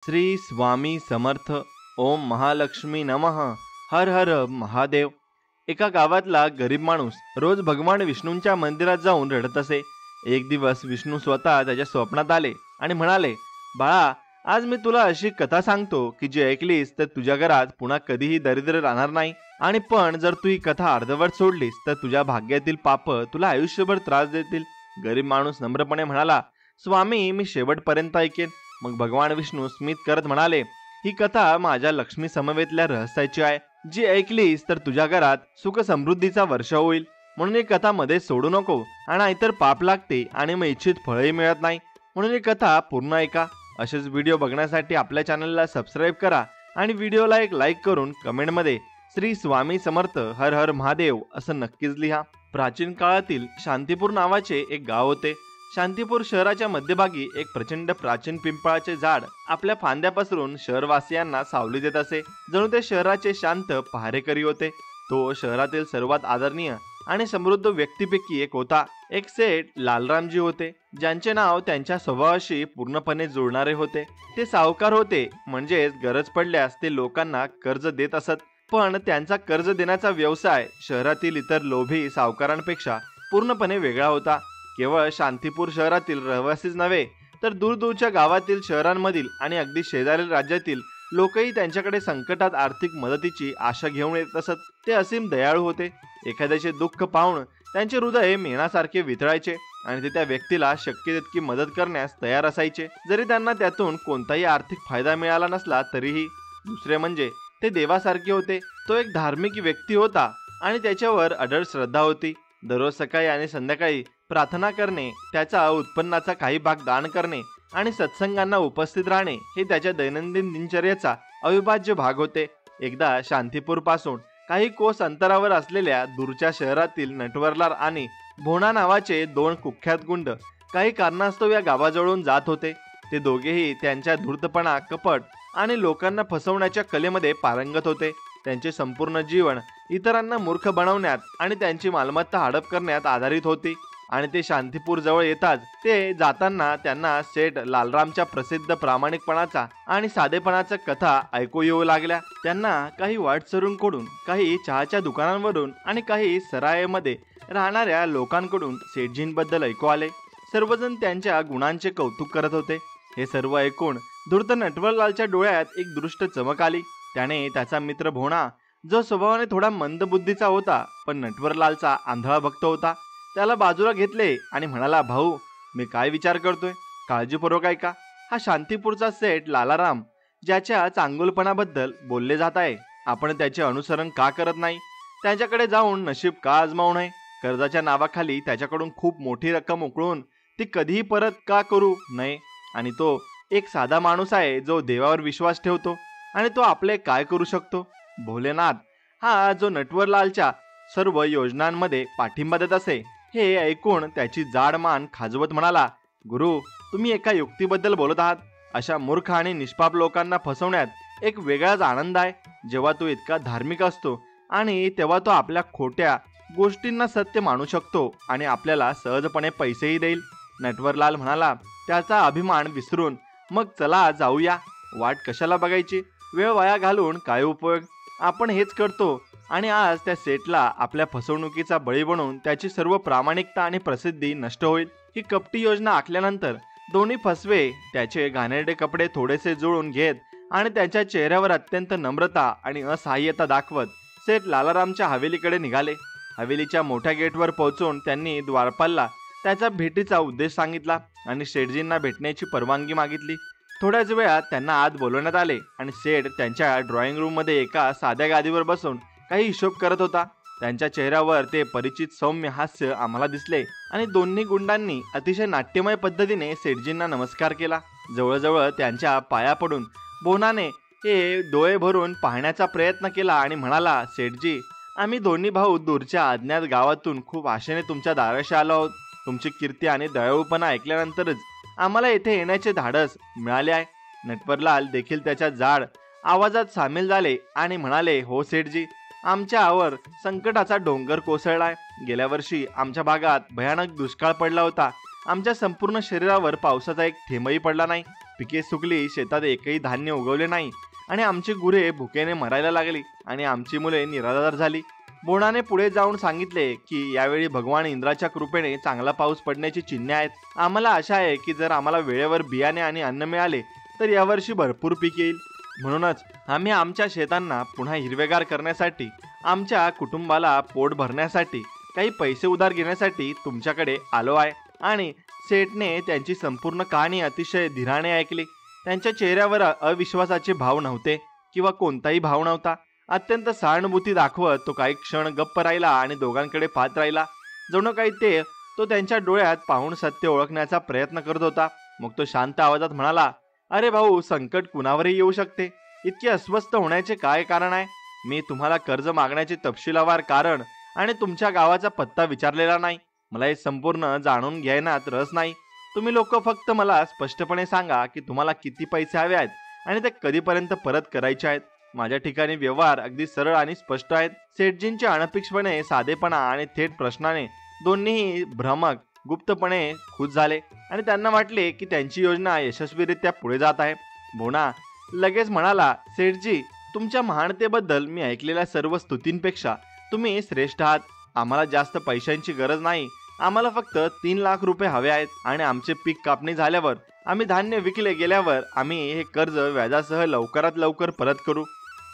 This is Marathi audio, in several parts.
श्री स्वामी समर्थ. ओम महालक्ष्मी नमः. हर हर महादेव. एका गावातला गरीब माणूस रोज भगवान विष्णूंच्या मंदिरात जाऊन रडत असे. एक दिवस विष्णू स्वतः त्याच्या स्वप्नात आले आणि म्हणाले, बाळा, आज मी तुला अशी कथा सांगतो की जी ऐकलीस तर तुझ्या घरात पुन्हा कधीही दरिद्र राहणार नाही. आणि पण जर तू ही कथा अर्धवट सोडलीस तर तुझ्या भाग्यातील पाप तुला आयुष्यभर त्रास देतील. गरीब माणूस नम्रपणे म्हणाला, स्वामी, मी शेवटपर्यंत ऐकेन. मग भगवान विष्णू स्मित करत म्हणाले, ही कथा माझ्या लक्ष्मी समवेतल्या रहस्याची आहे. जी ऐकलीस तर तुझ्या घरात सुख समृद्धीचा वर्षा होईल. म्हणून ही कथा मध्ये सोडू नको, आणि नाहीतर पाप लागते आणि मग इच्छित फळही मिळत नाही. म्हणून ही कथा पूर्ण ऐका. असेच व्हिडिओ बघण्यासाठी आपल्या चॅनलला सबस्क्राईब करा आणि व्हिडिओला एक लाईक करून कमेंटमध्ये श्री स्वामी समर्थ हर हर महादेव असं नक्कीच लिहा. प्राचीन काळातील शांतीपूर नावाचे एक गाव होते. शांतीपूर शहराच्या मध्यभागी एक प्रचंड प्राचीन पिंपळाचे झाड आपल्या फांद्या पसरून शहरवासियांना सावली देत असे. जणू ते शहराचे शांत पहारेकरी होते. तो शहरातील सर्वात आदरणीय आणि समृद्ध व्यक्तीपैकी एक होता. एक सेठ लालरामजी होते, ज्यांचे नाव त्यांच्या स्वभावाशी पूर्णपणे जुळणारे होते. ते सावकार होते, म्हणजेच गरज पडल्यास ते लोकांना कर्ज देत असत. पण त्यांचा कर्ज देण्याचा व्यवसाय शहरातील इतर लोभी सावकारांपेक्षा पूर्णपणे वेगळा होता. केवळ शांतीपूर शहरातील रहिवासीच नव्हे, तर दूरदूरच्या गावातील, शहरांमधील आणि अगदी शेजारील राज्यातील लोकही त्यांच्याकडे संकटात आर्थिक मदतीची आशा घेऊन येत असत. ते असीम दयाळू होते. एखाद्याचे दुःख पाहून त्यांचे हृदय मेणासारखे वितळायचे आणि ते त्या व्यक्तीला शक्य तितकी मदत करण्यास तयार असायचे, जरी त्यांना त्यातून कोणताही आर्थिक फायदा मिळाला नसला तरीही. दुसरे म्हणजे ते देवासारखे होते. तो एक धार्मिक व्यक्ती होता आणि त्याच्यावर अढळ श्रद्धा होती. दररोज सकाळी आणि संध्याकाळी प्रार्थना करणे, त्याचा उत्पन्नाचा काही भाग दान करणे आणि सत्संगांना उपस्थित राहणे हे त्याच्या दैनंदिन दिनचर्याचा अविभाज्य भाग होते. एकदा शांतीपूर पासून काही कोस अंतरावर असलेल्या दूरच्या शहरातील नटवरलाल आणि भोणा नावाचे दोन कुख्यात गुंड काही कारणास्तव या गावाजवळून जात होते. ते दोघेही त्यांच्या धूर्तपणा, कपट आणि लोकांना फसवण्याच्या कलेमध्ये पारंगत होते. त्यांचे संपूर्ण जीवन इतरांना मूर्ख बनवण्यात आणि त्यांची मालमत्ता हडप करण्यात आधारित होती. आणि ते शांतीपूर जवळ येताच ते जाताना त्यांना सेठ लालरामच्या प्रसिद्ध प्रामाणिकपणाचा आणि साधेपणाच्या कथा ऐकू येऊ लागल्या. त्यांना काही वाटसरूंकडून, काही चहाच्या दुकानांवरून आणि काही सरायमध्ये राहणाऱ्या लोकांकडून सेठजींबद्दल ऐकू आले. सर्वजण त्यांच्या गुणांचे कौतुक करत होते. हे सर्व ऐकून धूर्त नटवरलालच्या डोळ्यात एक दृष्ट चमक आली. त्याने त्याचा मित्र भोणा, जो स्वभावाने थोडा मंदबुद्धीचा होता पण नटवरलालचा आंधळा भक्त होता, त्याला बाजूला घेतले आणि म्हणाला, भाऊ, मी काय विचार करतोय, काळजीपूर्वक ऐका. हा शांतीपूरचा सेठ लालाराम, ज्याच्या चांगुलपणाबद्दल बोलले जात आहे, आपण त्याचे अनुसरण का करत नाही? त्याच्याकडे जाऊन नशीब का आजमावू नये? कर्जाच्या नावाखाली त्याच्याकडून खूप मोठी रक्कम उकळून ती कधीही परत का करू नये? आणि तो एक साधा माणूस आहे जो देवावर विश्वास ठेवतो, आणि तो आपले काय करू शकतो? भोलेनाथ हा जो नटवरलालच्या सर्व योजनांमध्ये पाठिंबा देत असे, हे ऐकून त्याची जाड मान खाजवत म्हणाला, गुरु, तुम्ही एका युक्तीबद्दल बोलत आहात. अशा मूर्ख आणि निष्पाप लोकांना फसवण्यात एक वेगळाच आनंद आहे. जेव्हा तो इतका धार्मिक असतो आणि तेव्हा तो आपल्या खोट्या गोष्टींना सत्य मानू शकतो आणि आपल्याला सहजपणे पैसेही देईल. नटवरलाल म्हणाला, त्याचा अभिमान विसरून मग चला जाऊया. वाट कशाला बघायची? वेळ वाया घालून काय उपयोग? आपण हेच करतो. आणि आज त्या सेठला आपल्या फसवणुकीचा बळी बनवून त्याची सर्व प्रामाणिकता आणि प्रसिद्धी नष्ट होईल. ही कपटी योजना आखल्यानंतर दोन्ही फसवे त्याचे घाणेरडे कपडे थोडेसे जुळून घेत आणि त्याच्या चेहऱ्यावर अत्यंत नम्रता आणि असहाय्यता दाखवत सेठ लालारामच्या हवेलीकडे निघाले. हवेलीच्या मोठ्या गेटवर पोहोचून त्यांनी द्वारपालला त्याच्या भेटीचा उद्देश सांगितला आणि सेठजींना भेटण्याची परवानगी मागितली. थोड्याच वेळात त्यांना आत बोलवण्यात आले आणि सेठ त्यांच्या ड्रॉइंग रूम मध्ये एका साध्या गादीवर बसून काही हिशोब करत होता. त्यांच्या चेहऱ्यावर ते परिचित सौम्य हास्य आम्हाला दिसले आणि दोन्ही गुंडांनी अतिशय नाट्यमय पद्धतीने सेठजींना नमस्कार केला. जवळजवळ त्यांच्या पाया पडून भोनाने हे डोळे भरून पाहण्याचा प्रयत्न केला आणि म्हणाला, सेठजी, आम्ही दोन्ही भाऊ दूरच्या अज्ञात गावातून खूप आशेने तुमच्या दाराशी आलो आहोत. तुमची कीर्ती आणि दयाळूपणा ऐकल्यानंतरच आम्हाला येथे येण्याचे धाडस मिळाले आहे. नटवरलाल देखील त्याच्या जाड आवाजात सामील झाले आणि म्हणाले, हो सेठजी, आमच्यावर संकटाचा डोंगर कोसळलाय. गेल्या वर्षी आमच्या भागात भयानक दुष्काळ पडला होता. आमच्या संपूर्ण शरीरावर पावसाचा एक थेंबही पडला नाही. पिके सुकली, शेतात एकही धान्य उगवले नाही आणि आमची गुरे भुकेने मरायला लागली आणि आमची मुले निराधार झाली. बोनाने पुढे जाऊन सांगितले की यावेळी भगवान इंद्राच्या कृपेने चांगला पाऊस पडण्याची चिन्हे आहेत. आम्हाला आशा आहे की जर आम्हाला वेळेवर बियाणे आणि अन्न मिळाले तर यावर्षी भरपूर पीक येईल. म्हणूनच आम्ही आमच्या शेतांना पुन्हा हिरवेगार करण्यासाठी, आमच्या कुटुंबाला पोट भरण्यासाठी काही पैसे उधार घेण्यासाठी तुमच्याकडे आलो आहे. आणि सेठने त्यांची संपूर्ण कहाणी अतिशय धीराने ऐकली. त्यांच्या चेहऱ्यावर अविश्वासाचे भाव नव्हते किंवा कोणताही भाव नव्हता. अत्यंत सहानुभूती दाखवत तो काही क्षण गप्प राहिला आणि दोघांकडे पाहत राहिला. जणू काही तो त्यांच्या डोळ्यात पाहून सत्य ओळखण्याचा प्रयत्न करत होता. मग तो शांत आवाजात म्हणाला, अरे भाऊ, संकट कुणावरही येऊ शकते. इतके अस्वस्थ होण्याचे काय कारण आहे? मी तुम्हाला कर्ज मागण्याचे तपशीलवार कारण आणि तुमच्या गावाचा पत्ता विचारलेला नाही. मला हे संपूर्ण जाणून घेण्यात रस नाही. तुम्ही लोक फक्त मला स्पष्टपणे सांगा की तुम्हाला किती पैसे हवे आहेत आणि ते कधीपर्यंत परत करायचे आहेत. माझ्या ठिकाणी व्यवहार अगदी सरळ आणि स्पष्ट आहेत. सेठजींचे अनपेक्षपणे साधेपणा आणि थेट प्रश्नाने दोन्हीही भ्रामक गुप्तपणे खुश झाले आणि त्यांना वाटले की त्यांची योजना यशस्वीरित्या पुढे जात आहे. भोना लगेच म्हणाला, सेठजी, तुमच्या महानतेबद्दल मी ऐकलेल्या सर्व स्तुतींपेक्षा तुम्ही श्रेष्ठ आहात. आम्हाला जास्त पैशांची गरज नाही. आम्हाला फक्त 3 लाख रुपये हवे आहेत आणि आमचे पीक कापणी झाल्यावर, आम्ही धान्य विकले गेल्यावर आम्ही हे कर्ज व्याजासह लवकरात लवकर परत करू.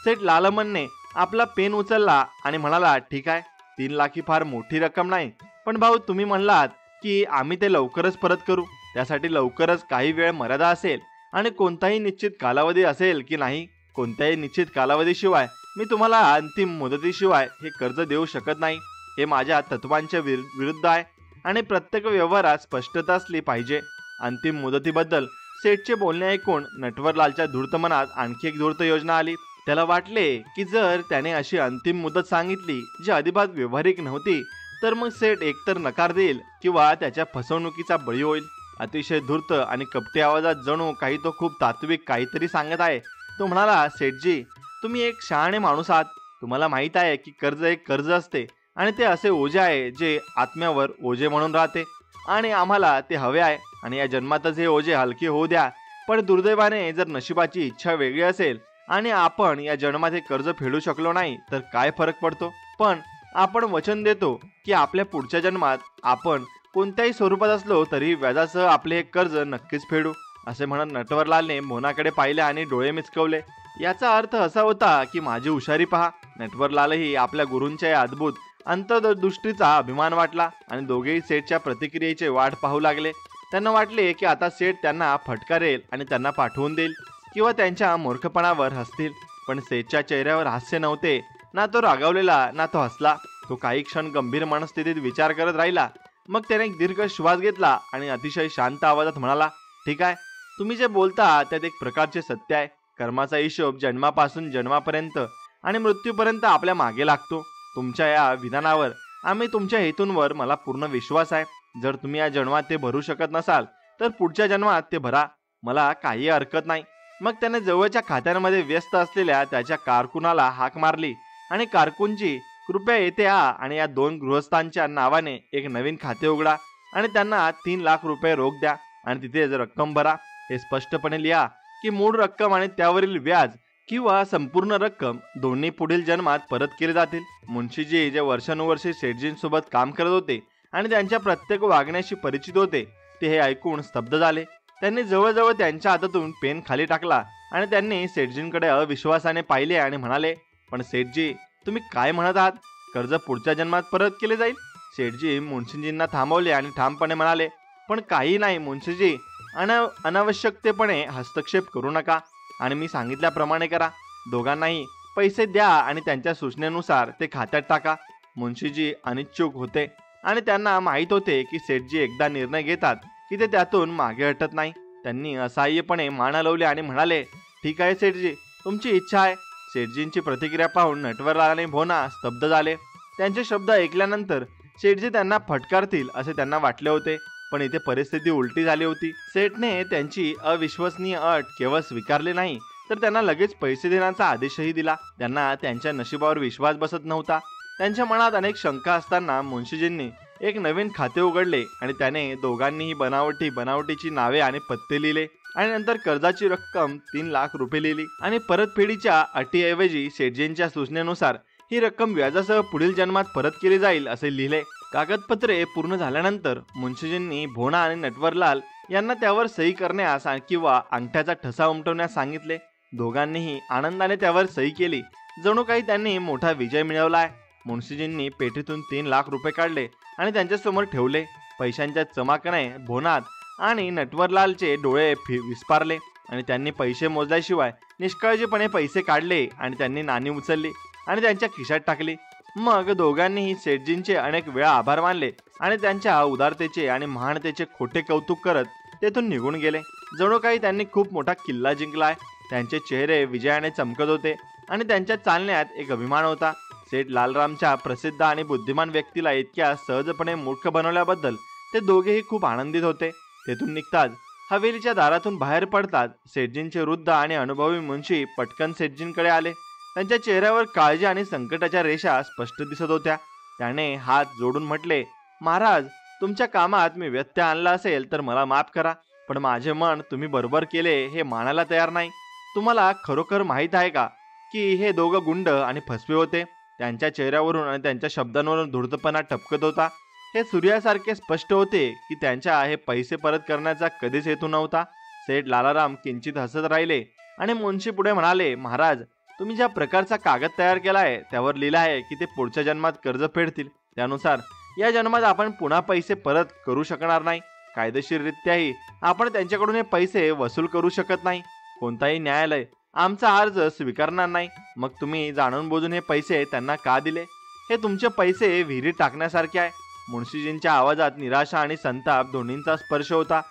सेठ लालमनने आपला पेन उचलला आणि म्हणाला, ठीक आहे, 3 लाख ही फार मोठी रक्कम नाही, पण भाऊ तुम्ही म्हणलात की आम्ही ते लवकरच परत करू. त्यासाठी लवकरच काही वेळ मर्यादा असेल आणि कोणताही निश्चित कालावधी असेल की नाही? कोणत्याही निश्चित कालावधीशिवाय मी तुम्हाला अंतिम मुदतीशिवाय हे कर्ज देऊ शकत नाही. हे माझ्या तत्वांच्या विरुद्ध आहे आणि प्रत्येक व्यवहारात स्पष्टता असली पाहिजे. अंतिम मुदतीबद्दल सेठचे बोलणे ऐकून नटवरलालच्या धूर्त मनात आणखी एक धूर्त योजना आली. त्याला वाटले की जर त्याने अशी अंतिम मुदत सांगितली जी अजिबात व्यावहारिक नव्हती तर मग सेठ एकतर नकार देईल किंवा त्याच्या फसवणुकीचा बळी होईल. अतिशय धूर्त आणि कपटी आवाजात जणू काही तो खूप तात्विक काहीतरी सांगत आहे. तो म्हणाला, सेठजी, तुम्ही एक शहाणे माणूस आहात. तुम्हाला माहित आहे की कर्ज एक कर्ज असते आणि ते असे ओझे आहे जे आत्म्यावर ओझे म्हणून राहते आणि आम्हाला ते हवे आहे आणि या जन्मातच हे ओझे हलके होऊ द्या. पण दुर्दैवाने जर नशिबाची इच्छा वेगळी असेल आणि आपण या जन्मात हे कर्ज फेडू शकलो नाही तर काय फरक पडतो? पण आपण वचन देतो की आपल्या पुढच्या जन्मात आपण कोणत्याही स्वरूपात असलो तरी व्याजासह आपले हे कर्ज नक्कीच फेडू. असे म्हणत नटवरलालने मोनाकडे पाहिले आणि डोळे मिचकवले. याचा अर्थ असा होता की माझी हुशारी पहा. नटवरलालही आपल्या गुरूंच्या या अद्भुत अंतर्दृष्टीचा अभिमान वाटला आणि दोघेही सेठच्या प्रतिक्रियेचे वाट पाहू लागले. त्यांना वाटले की आता सेठ त्यांना फटकारेल आणि त्यांना पाठवून देईल किंवा त्यांच्या मूर्खपणावर हसतील. पण सेठच्या चेहऱ्यावर हास्य नव्हते. ना तो रागावलेला ना तो हसला. तो काही क्षण गंभीर मनस्थितीत विचार करत राहिला. मग त्याने एक दीर्घ श्वास घेतला आणि अतिशय शांत आवाजात म्हणाला, ठीक आहे, तुम्ही जे बोलता त्यात एक प्रकारचे सत्य आहे. कर्माचा हिशोब जन्मापासून जन्मापर्यंत आणि मृत्यूपर्यंत आपल्या मागे लागतो. तुमच्या या विधानावर आम्ही तुमच्या हेतूंवर मला पूर्ण विश्वास आहे. जर तुम्ही या जन्मात ते भरू शकत नसाल तर पुढच्या जन्मात ते भरा. मला काही हरकत नाही. मग त्याने जवळच्या खात्यांमध्ये व्यस्त असलेल्या त्याच्या कारकुनाला हाक मारली आणि कारकुनची, कृपया येथे या आणि या 2 गृहस्थांच्या नावाने एक नवीन खाते उघडा आणि त्यांना 3 लाख रुपये रोख द्या आणि तिथे रक्कम भरा. हे स्पष्टपणे लिहा की मूळ रक्कम आणि त्यावरील व्याज किंवा संपूर्ण रक्कम दोन्ही पुढील जन्मात परत केले जातील. मुन्शीजी जे वर्षानुवर्षे सेठजींसोबत काम करत होते आणि त्यांच्या प्रत्येक वागण्याशी परिचित होते ते हे ऐकून स्तब्ध झाले. त्यांनी जवळजवळ त्यांच्या हातातून पेन खाली टाकला आणि त्यांनी सेठजींकडे अविश्वासाने पाहिले आणि म्हणाले, पण सेठजी, तुम्ही काय म्हणत आहात? कर्ज पुढच्या जन्मात परत केले जाईल? सेठजी मुन्शीजींना थांबवले आणि ठामपणे म्हणाले, पण काही नाही मुन्शीजी, अनावश्यकतेपणे हस्तक्षेप करू नका आणि मी सांगितल्याप्रमाणे करा. दोघांनाही पैसे द्या आणि त्यांच्या सूचनेनुसार ते खात्यात टाका. मुन्शीजी अनिच्छुक होते आणि त्यांना माहीत होते की सेठजी एकदा निर्णय घेतात की ते त्यातून मागे हटत नाही. त्यांनी असहाय्यपणे मान हलवले आणि म्हणाले, ठीक आहे सेठजी, तुमची इच्छा आहे. सेठजींची प्रतिक्रिया पाहून नटवरलाल आणि भोना स्तब्ध झाले. त्यांचे शब्द ऐकल्यानंतर सेठजी त्यांना फटकारतील असे त्यांना वाटले होते, पण इथे परिस्थिती उलटी झाली होती. सेठने त्यांची अविश्वसनीय अट केवळ स्वीकारली नाही तर त्यांना लगेच पैसे देण्याचा आदेशही दिला. त्यांना त्यांच्या नशिबावर विश्वास बसत नव्हता. त्यांच्या मनात अनेक शंका असताना मुन्शीजींनी एक नवीन खाते उघडले आणि त्याने दोघांनीही बनावटीची नावे आणि पत्ते लिहिले. आणि नंतर कर्जाची रक्कम 3 लाख रुपये लिहिली आणि परतफेडीच्या अटीऐवजी शेटजींच्या सूचनेनुसार ही रक्कम व्याजासह पुढील जन्मात परत केली जाईल असे लिहिले. कागदपत्रे पूर्ण झाल्यानंतर मुन्शीजींनी भोणा आणि नटवरलाल यांना त्यावर सही करण्यास किंवा अंगठ्याचा ठसा उमटवण्यास सांगितले. दोघांनीही आनंदाने त्यावर सही केली. जणू काही त्यांनी मोठा विजय मिळवला आहे. मुन्शीजींनी पेटीतून 3 लाख रुपये काढले आणि त्यांच्यासमोर ठेवले. पैशांच्या चमाकने भोनात आणि नटवरलालचे डोळे विस्पारले आणि त्यांनी पैसे मोजल्याशिवाय निष्काळजीपणे पैसे काढले आणि त्यांनी नाणी उचलली आणि त्यांच्या खिशात टाकली. मग दोघांनीही सेठजींचे अनेक वेळा आभार मानले आणि त्यांच्या उदारतेचे आणि महानतेचे खोटे कौतुक करत तेथून निघून गेले. जणू काही त्यांनी खूप मोठा किल्ला जिंकलाय. त्यांचे चेहरे विजयाने चमकत होते आणि त्यांच्या चालण्यात एक अभिमान होता. सेठ लालरामच्या प्रसिद्ध आणि बुद्धिमान व्यक्तीला इतक्या सहजपणे मूर्ख बनवल्याबद्दल ते दोघेही खूप आनंदित होते. तेथून निघताच हवेलीच्या दारातून बाहेर पडतात सेठजींचे वृद्ध आणि अनुभवी मुन्शी पटकन सेठजींकडे आले. त्यांच्या चेहऱ्यावर काळजी आणि संकटाच्या रेषा स्पष्ट दिसत होत्या. त्याने हात जोडून म्हटले, महाराज, तुमच्या कामात मी व्यत्यय आणला असेल तर मला माफ करा, पण माझे मन तुम्ही बरोबर केले हे मानायला तयार नाही. तुम्हाला खरोखर माहीत आहे का की हे दोघं गुंड आणि फसवे होते? त्यांच्या चेहऱ्यावरून आणि त्यांच्या शब्दांवरून धूर्तपणा टपकत होता. हे सूर्यासारखे स्पष्ट होते की त्यांच्या हे पैसे परत करण्याचा कधीच हेतू नव्हता. सेठ लालाराम किंचित हसत राहिले आणि मुन्शी पुढे म्हणाले, महाराज, तुम्ही ज्या प्रकारचा कागद तयार केला आहे त्यावर लिहिलं आहे की ते पुढच्या जन्मात कर्ज फेडतील. त्यानुसार या जन्मात आपण पुन्हा पैसे परत करू शकणार नाही. कायदेशीररित्याही आपण त्यांच्याकडून हे पैसे वसूल करू शकत नाही. कोणताही न्यायालय आमचा अर्ज स्वीकारणार नाही. मग तुम्ही जाणून बुजून हे पैसे त्यांना का दिले? हे तुमचे पैसे विहिरीत टाकण्यासारखे आहे. मुन्शीजींच्या आवाजात निराशा आणि संताप दोन्हींचा स्पर्श होता.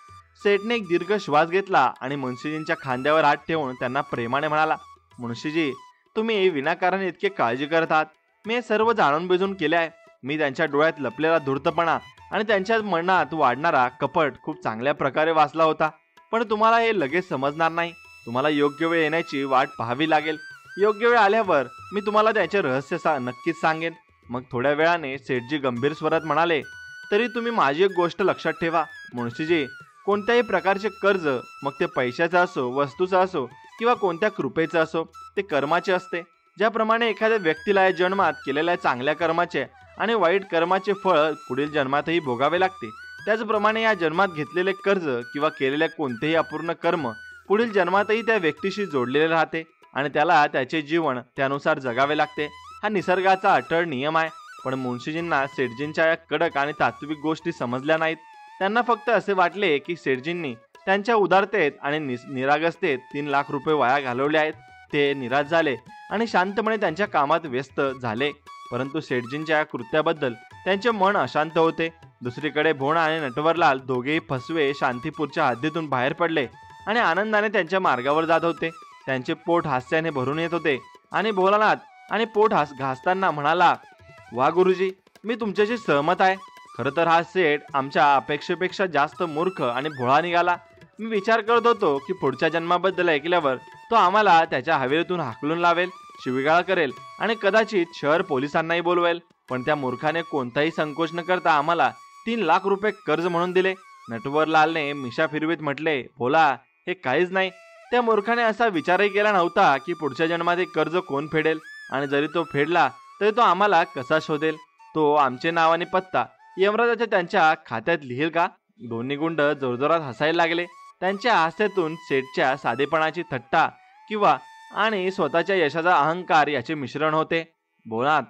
सेठने एक दीर्घ श्वास घेतला आणि मुन्शीजींच्या खांद्यावर हात ठेवून त्यांना प्रेमाने म्हणाला, मुन्शीजी, तुम्ही विनाकारण इतके काळजी करत आहात. मी हे सर्व जाणून बुजून केले आहे. मी त्यांच्या डोळ्यात लपलेला धूर्तपणा आणि त्यांच्या मनात वाढणारा कपट खूप चांगल्या प्रकारे वाचला होता. पण तुम्हाला हे लगेच समजणार नाही. तुम्हाला योग्य वेळ येण्याची वाट पाहावी लागेल. योग्य वेळ आल्यावर मी तुम्हाला त्याचे रहस्य नक्कीच सांगेन. मग थोड्या वेळाने सेठजी गंभीर स्वरात म्हणाले, तरी तुम्ही माझी एक गोष्ट लक्षात ठेवा मुन्शीजी, कोणत्याही प्रकारचे कर्ज, मग ते पैशाचं असो, वस्तूचं असो किंवा कोणत्या कृपेचं असो, ते कर्माचे असते. ज्याप्रमाणे एखाद्या व्यक्तीला या जन्मात केलेल्या चांगल्या कर्माचे आणि वाईट कर्माचे फळ पुढील जन्मातही भोगावे लागते, त्याचप्रमाणे या जन्मात घेतलेले कर्ज किंवा केलेले कोणतेही अपूर्ण कर्म पुढील जन्मातही त्या व्यक्तीशी जोडलेले राहते आणि त्याला त्याचे जीवन त्यानुसार जगावे लागते. हा निसर्गाचा अटळ नियम आहे. पण मुन्शीजींना सेठजींच्या या कडक आणि तात्विक गोष्टी समजल्या नाहीत. त्यांना फक्त असे वाटले की सेठजींनी त्यांच्या उदारतेत आणि निरागसतेत 3 लाख रुपये वाया घालवले आहेत. ते निराश झाले आणि शांतपणे त्यांच्या कामात व्यस्त झाले. परंतु सेठजींच्या या कृत्याबद्दल त्यांचे मन अशांत होते. दुसरीकडे भोणा आणि नटवरलाल दोघेही फसवे शांतीपूरच्या हद्दीतून बाहेर पडले आणि आनंदाने त्यांच्या मार्गावर जात होते. त्यांचे पोट हास्याने भरून येत होते आणि भोलानाथ आणि पोट घासताना म्हणाला, वा गुरुजी, मी तुमच्याशी सहमत आहे. खरं तर हा सेठ आमच्या अपेक्षेपेक्षा जास्त मूर्ख आणि भोळा निघाला. मी विचार करत होतो की पुढच्या जन्माबद्दल ऐकल्यावर तो आम्हाला त्याच्या हवेलीतून हाकलून लावेल, शिवीगाळ करेल आणि कदाचित शहर पोलिसांनाही बोलवेल. पण त्या मूर्खाने कोणताही संकोच न करता आम्हाला 3 लाख रुपये कर्ज म्हणून दिले. नटवरलालने मिशा फिरवीत म्हटले, भोला, हे काहीच नाही. त्या मूर्खाने असा विचारही केला नव्हता की पुढच्या जन्मात हे कर्ज कोण फेडेल, आणि जरी तो फेडला तरी तो आम्हाला कसा शोधेल. तो आमचे नाव आणि पत्ता यमराजाच्या त्यांच्या खात्यात लिहिल का? दोन्ही गुंड जोरजोरात हसायला लागले. त्यांच्या हास्यातून सेठच्या साधेपणाची थट्टा किंवा आणि स्वतःच्या यशाचा अहंकार याचे मिश्रण होते. भोनात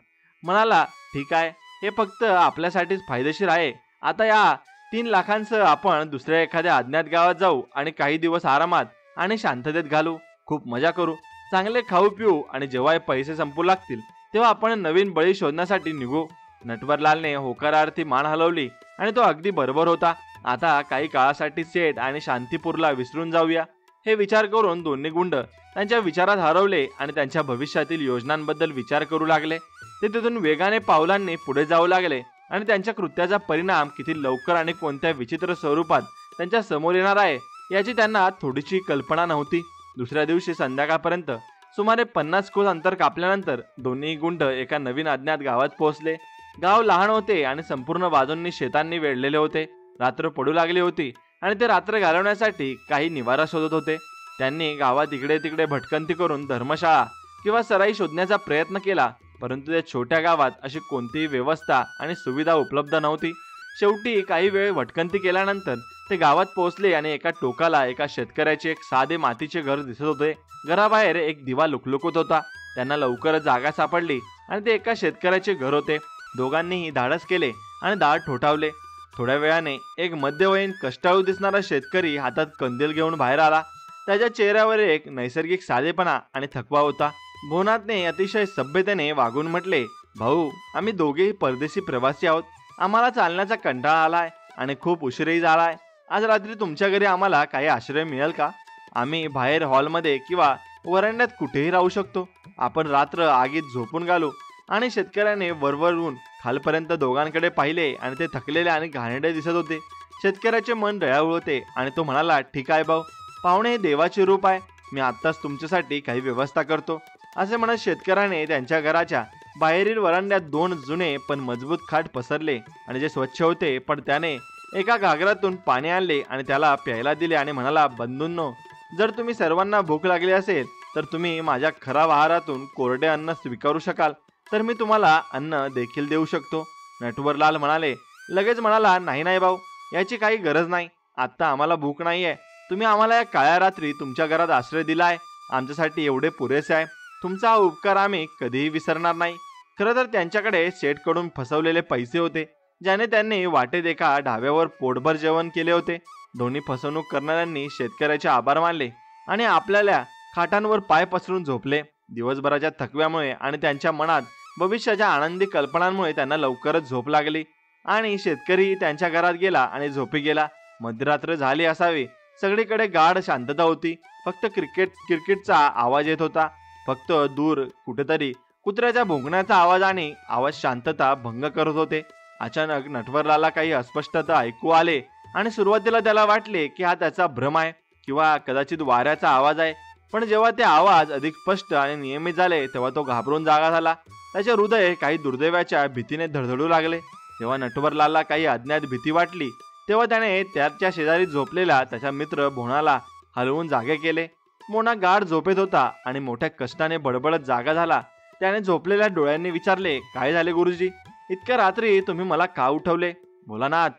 म्हणाला, ठीक आहे, हे फक्त आपल्यासाठीच फायदेशीर आहे. आता या 3 लाखांसह आपण दुसऱ्या एखाद्या अज्ञात गावात जाऊ आणि काही दिवस आरामात आणि शांततेत घालू. खूप मजा करू, चांगले खाऊ पिऊ आणि जेव्हा हे पैसे संपू लागतील तेव्हा आपण नवीन बळी शोधण्यासाठी निघू. नटवरलालने होकारार्थी मान हलवली आणि तो अगदी बरोबर होता. आता काही काळासाठी सेठ आणि शांतीपूरला विसरून जाऊया. हे विचार करून दोन्ही गुंड त्यांच्या विचारात हरवले आणि त्यांच्या भविष्यातील योजनांबद्दल विचार करू लागले. ते तिथून वेगाने पावलांनी पुढे जाऊ लागले आणि त्यांच्या कृत्याचा परिणाम किती लवकर आणि कोणत्या विचित्र स्वरूपात त्यांच्या समोर येणार आहे याची त्यांना थोडीशी कल्पना नव्हती. दुसऱ्या दिवशी संध्याकाळपर्यंत सुमारे 50 कोस अंतर कापल्यानंतर दोन्ही गुंड एका नवीन अज्ञात गावात पोहोचले. गाव लहान होते आणि संपूर्ण बाजूंनी शेतांनी वेढलेले होते. रात्र पडू लागली होती आणि ते रात्र घालवण्यासाठी काही निवारा शोधत होते. त्यांनी गावात इकडे तिकडे भटकंती करून धर्मशाळा किंवा सराई शोधण्याचा प्रयत्न केला, परंतु त्या छोट्या गावात अशी कोणतीही व्यवस्था आणि सुविधा उपलब्ध नव्हती. शेवटी काही वेळ भटकंती केल्यानंतर ते गावात पोहोचले आणि एका टोकाला एका शेतकऱ्याचे एक साधे मातीचे घर दिसत होते. घराबाहेर एक दिवा लुकलुकत होता. त्यांना लवकरच जागा सापडली आणि ते एका शेतकऱ्याचे घर होते. दोघांनीही धाडस केले आणि दार ठोठावले. थोड्या वेळाने एक मध्यवयीन कष्टाळू दिसणारा शेतकरी हातात कंदील घेऊन बाहेर आला. त्याच्या चेहऱ्यावर एक नैसर्गिक साधेपणा आणि थकवा होता. भोनाथने अतिशय सभ्यतेने वागून म्हटले, भाऊ, आम्ही दोघेही परदेशी प्रवासी आहोत. आम्हाला चालण्याचा कंटाळा आलाय आणि खूप उशीरही झालाय. आज रात्री तुमच्या घरी आम्हाला काही आश्रय मिळेल का? आम्ही बाहेर हॉलमध्ये किंवा वरांड्यात कुठेही राहू शकतो. आपण रात्र आगीत झोपून घालू. आणि शेतकऱ्याने वरवरून खालपर्यंत दोघांकडे पाहिले आणि ते थकलेले आणि घाणेरडे दिसत होते. शेतकऱ्याचे मन दयाळू होते आणि तो म्हणाला, ठीक आहे भाऊ, पाहुणे हे देवाचे रूप आहे. मी आत्ताच तुमच्यासाठी काही व्यवस्था करतो. असे म्हणत शेतकऱ्याने त्यांच्या घराच्या बाहेरील वरांड्यात 2 जुने पण मजबूत खाट पसरले आणि जे स्वच्छ होते, पण त्याने एका घागरातून पाणी आणले आणि त्याला प्यायला दिले आणि म्हणाला, बंधूंनो, जर तुम्ही सर्वांना भूक लागली असेल तर तुम्ही माझ्या खराब आहारातून कोरडे अन्न स्वीकारू शकाल तर मी तुम्हाला अन्न देखील देऊ शकतो. नटवरलाल म्हणाले, लगेच म्हणाला, नाही नाही भाऊ, याची काही गरज नाही. आत्ता आम्हाला भूक नाही आहे. तुम्ही आम्हाला या काळ्या रात्री तुमच्या घरात आश्रय दिलाय, आमच्यासाठी एवढे पुरेसे आहे. तुमचा हा उपकार आम्ही कधीही विसरणार नाही. खरं तर त्यांच्याकडे शेठकडून फसवलेले पैसे होते, ज्याने त्यांनी वाटेत एका ढाब्यावर पोटभर जेवण केले होते. दोन्ही फसवणूक करणाऱ्यांनी शेतकऱ्याचे आभार मानले आणि आपल्याला खाटांवर पाय पसरून झोपले. दिवसभराच्या थकव्यामुळे आणि त्यांच्या मनात भविष्याच्या आनंदी कल्पनांमुळे त्यांना लवकरच झोप लागली आणि शेतकरी त्यांच्या घरात गेला आणि झोपी गेला. मध्यरात्र झाली असावी. सगळीकडे गाढ शांतता होती. फक्त क्रिकेटचा आवाज येत होता. फक्त दूर कुठेतरी कुत्र्याच्या भुंकण्याचा आवाज आणि आवाज शांतता भंग करत होते. अचानक नटवरलाला काही अस्पष्टता ऐकू आले आणि सुरुवातीला त्याला वाटले की हा त्याचा भ्रम आहे किंवा कदाचित वाऱ्याचा आवाज आहे. पण जेव्हा ते आवाज अधिक स्पष्ट आणि नियमित झाले तेव्हा तो घाबरून जागा झाला. त्याचे हृदय काही दुर्दैवाच्या भीतीने धडधडू लागले. जेव्हा नटवरलालला काही अज्ञात भीती वाटली तेव्हा त्याने त्याच्या शेजारी झोपलेला त्याचा मित्र भोणाला हलवून जागे केले. मोना गाढ झोपेत होता आणि मोठ्या कष्टाने बडबडत जागा झाला. त्याने झोपलेल्या डोळ्यांनी विचारले, काय झाले गुरुजी? इतक्या रात्री तुम्ही मला का उठवले? भोलानाथ,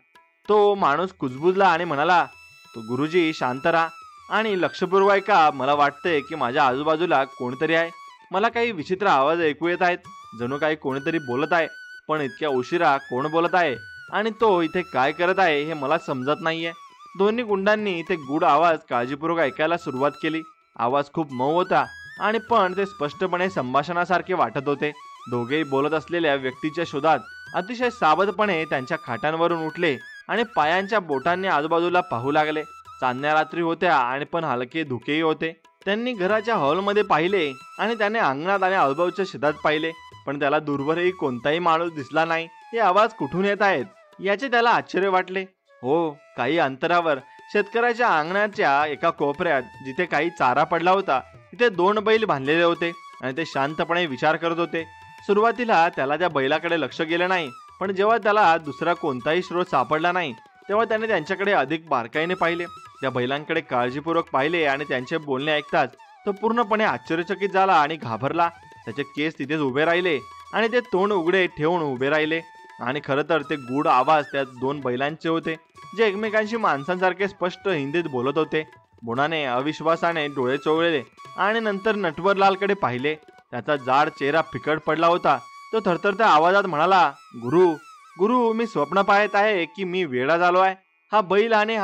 तो माणूस कुजबुजला आणि म्हणाला, तो गुरुजी शांत राहा आणि लक्षपूर्वक ऐका. मला वाटतंय की माझ्या आजूबाजूला कोणतरी आहे. मला काही विचित्र आवाज ऐकू येत आहेत. जणू काही कोणीतरी बोलत आहे. पण इतक्या उशिरा कोण बोलत आहे आणि तो इथे काय करत आहे हे मला समजत नाहीये. दोन्ही गुंडांनी ते गूढ आवाज काळजीपूर्वक ऐकायला सुरुवात केली. आवाज खूप मऊ होता आणि पण ते स्पष्टपणे संभाषणासारखे वाटत होते. दोघेही बोलत असलेल्या व्यक्तीच्या शोधात अतिशय सावधपणे त्यांच्या खाटांवरून उठले आणि पायांच्या बोटांनी आजूबाजूला पाहू लागले. चांदण्या रात्री होत्या आणि पण हलके धुकेही होते. त्यांनी घराच्या हॉलमध्ये पाहिले आणि त्याने अंगणात आणि आजूबाजूच्या शेतात पाहिले, पण त्याला दूरवरही कोणताही माणूस दिसला नाही. हे आवाज कुठून येत आहेत याचे त्याला आश्चर्य वाटले. हो, काही अंतरावर शेतकऱ्याच्या अंगणाच्या एका कोपऱ्यात जिथे काही चारा पडला होता तिथे 2 बैल बांधलेले होते आणि ते शांतपणे विचार करत होते. सुरुवातीला त्याला त्या बैलाकडे लक्ष गेलं नाही, पण जेव्हा त्याला दुसरा कोणताही स्रोत सापडला नाही तेव्हा त्याने त्यांच्याकडे अधिक बारकाईने पाहिले. त्या बैलांकडे काळजीपूर्वक पाहिले आणि त्यांचे बोलणे ऐकताच तो पूर्णपणे आश्चर्यचकित झाला आणि घाबरला. त्याचे केस तिथेच उभे राहिले आणि ते तोंड उघडे ठेवून उभे राहिले. आणि खरं तर ते गूढ आवाज त्या 2 बैलांचे होते, जे एकमेकांशी माणसांसारखे स्पष्ट हिंदीत बोलत होते. बोनाने अविश्वासाने डोळे चोळले आणि नंतर नटवरलालकडे पाहिले. त्याचा जाड चेहरा फिकट पडला होता. तो थरथरत्या आवाजात म्हणाला, गुरु गुरु, मी स्वप्न पाहत आहे की मी वेडा झालो आहे. हा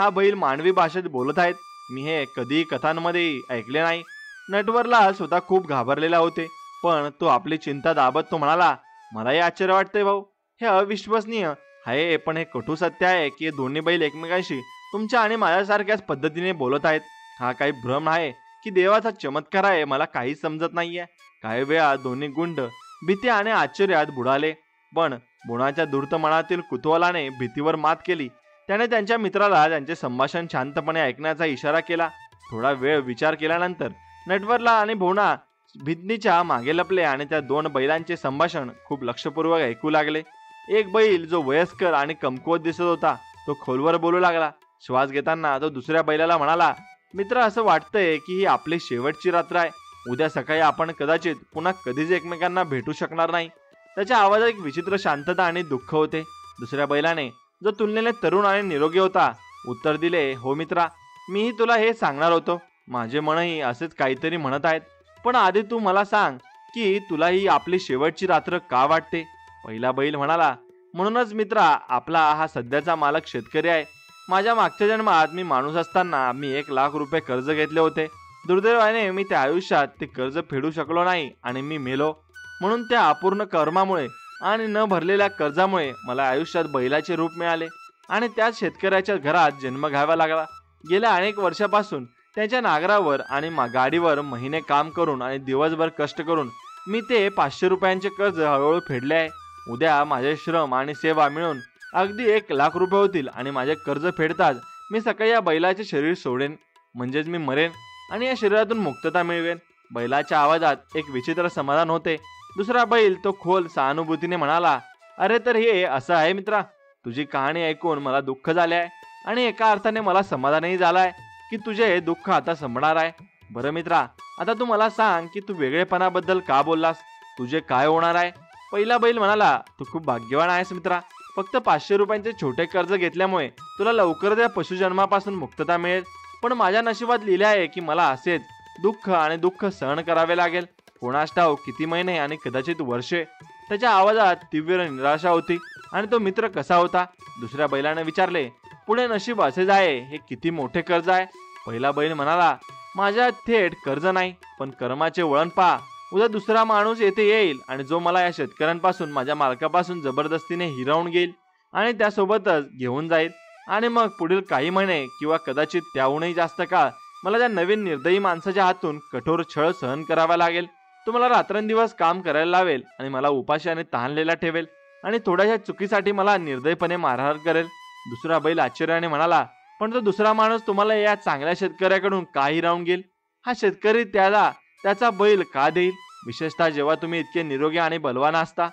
बैल मानवी भाषेत बोलत आहेत. मी हे कधी कथांमध्ये ऐकले नाही. नटवरलाल स्वतः खूप घाबरलेला होते, पण तो आपली चिंता दाबत तो म्हणाला, मलाही आश्चर्य वाटतंय भाऊ. हे अविश्वसनीय आहे, पण हे कटू सत्य आहे की हे दोन्ही बैल एकमेकांशी तुमच्या आणि माझ्यासारख्याच पद्धतीने बोलत आहेत. हा काही भ्रम आहे की देवाचा चमत्कार आहे, मला काहीच समजत नाहीये. काही वेळा दोन्ही गुंड भीती आणि आश्चर्यात बुडाले, पण बोनाच्या धूर्त मनातील कुतूहलाने भीतीवर मात केली. त्याने त्यांच्या मित्राला त्यांचे संभाषण शांतपणे ऐकण्याचा इशारा केला. थोडा वेळ विचार केल्यानंतर नटवरलाल आणि बोना भिंतीच्या मागे लपले आणि त्या 2 बैलांचे संभाषण खूप लक्षपूर्वक ऐकू लागले. एक बैल जो वयस्कर आणि कमकुवत दिसत होता तो खोलवर बोलू लागला, श्वास घेताना तो दुसऱ्या बैलाला म्हणाला, मित्र, असं वाटतंय की ही आपली शेवटची रात्र आहे. उद्या सकाळी आपण कदाचित पुन्हा कधीच एकमेकांना भेटू शकणार नाही. त्याच्या आवाजात एक विचित्र शांतता आणि दुःख होते. दुसऱ्या बैलाने, जो तुलनेने तरुण आणि निरोगी होता, उत्तर दिले, हो मित्रा, मीही तुला हे सांगणार होतो. माझे मनही असेच काहीतरी म्हणत आहेत. पण आधी तू मला सांग की तुला ही आपली शेवटची रात्र का वाटते? पहिला बैल म्हणाला, म्हणूनच मित्रा, आपला हा सध्याचा मालक शेतकरी आहे. माझ्या मागच्या जन्मात मी माणूस असताना मी 1,00,000 रुपये कर्ज घेतले होते. दुर्दैवाने मी त्या आयुष्यात ते कर्ज फेडू शकलो नाही आणि मी मेलो. म्हणून त्या अपूर्ण कर्मामुळे आणि न भरलेल्या कर्जामुळे मला आयुष्यात बैलाचे रूप मिळाले आणि त्याच शेतकऱ्याच्या घरात जन्म घ्यावा लागला. गेल्या अनेक वर्षापासून त्याच्या नांगरावर आणि गाडीवर महिने काम करून आणि दिवसभर कष्ट करून मी ते 500 रुपयांचे कर्ज हळूहळू फेडले आहे. उद्या माझे श्रम आणि सेवा मिळून अगदी 1,00,000 रुपये होतील आणि माझे कर्ज फेडताच मी सकाळी या बैलाचे शरीर सोडेन, म्हणजेच मी मरेन आणि या शरीरातून मुक्तता मिळवेन. बैलाच्या आवाजात एक विचित्र समाधान होते. दुसरा बैल, तो खोल सहानुभूतीने म्हणाला, अरे तर हे असं आहे मित्रा, तुझी कहाणी ऐकून मला दुःख झाले आहे आणि एका अर्थाने मला समाधानही झालं आहे की तुझे दुःख आता संपणार आहे. बरं मित्रा, आता तू मला सांग की तू वेगळेपणाबद्दल का बोललास? तुझे काय होणार आहे? पहिला बैल म्हणाला, तू खूप भाग्यवान आहेस मित्रा. फक्त 500 रुपयांचे छोटे कर्ज घेतल्यामुळे तुला लवकर त्या पशुजन्मापासून मुक्तता मिळेल. पण माझ्या नशिबात लिहिले आहे की मला असेच दुःख सहन करावे लागेल. कोणास ठाऊक किती महिने आणि कदाचित वर्षे. त्याच्या आवाजात तीव्र निराशा होती. आणि तो मित्र कसा होता? दुसऱ्या बैलाने विचारले. पुढे नशीब असेच आहे. हे किती मोठे कर्ज आहे. पहिला बैल म्हणाला, माझ्या थेट कर्ज नाही, पण कर्माचे वळण पहा. उद्या दुसरा माणूस येथे येईल आणि जो मला या शेतकऱ्यांपासून, माझ्या मालकापासून जबरदस्तीने हिरावून घेईल आणि त्यासोबतच घेऊन जाईल. आणि मग पुढील काही महिने किंवा कदाचित त्याहूनही जास्त काळ मला त्या नवीन निर्दयी माणसाच्या हातून कठोर छळ सहन करावा लागेल. तो मला रात्रंदिवस काम करायला लावेल आणि मला उपाशी आणि तहानलेला ठेवेल आणि थोड्याशा चुकीसाठी मला निर्दयपणे मारहाण करेल. दुसरा बैल आश्चर्याने म्हणाला, पण तो दुसरा माणूस तुम्हाला या चांगल्या शेतकऱ्याकडून का हिरावून घेईल? हा शेतकरी त्याला त्याचा बैल का देईल? विशेषतः जेव्हा तुम्ही इतके निरोगी आणि बलवान असता.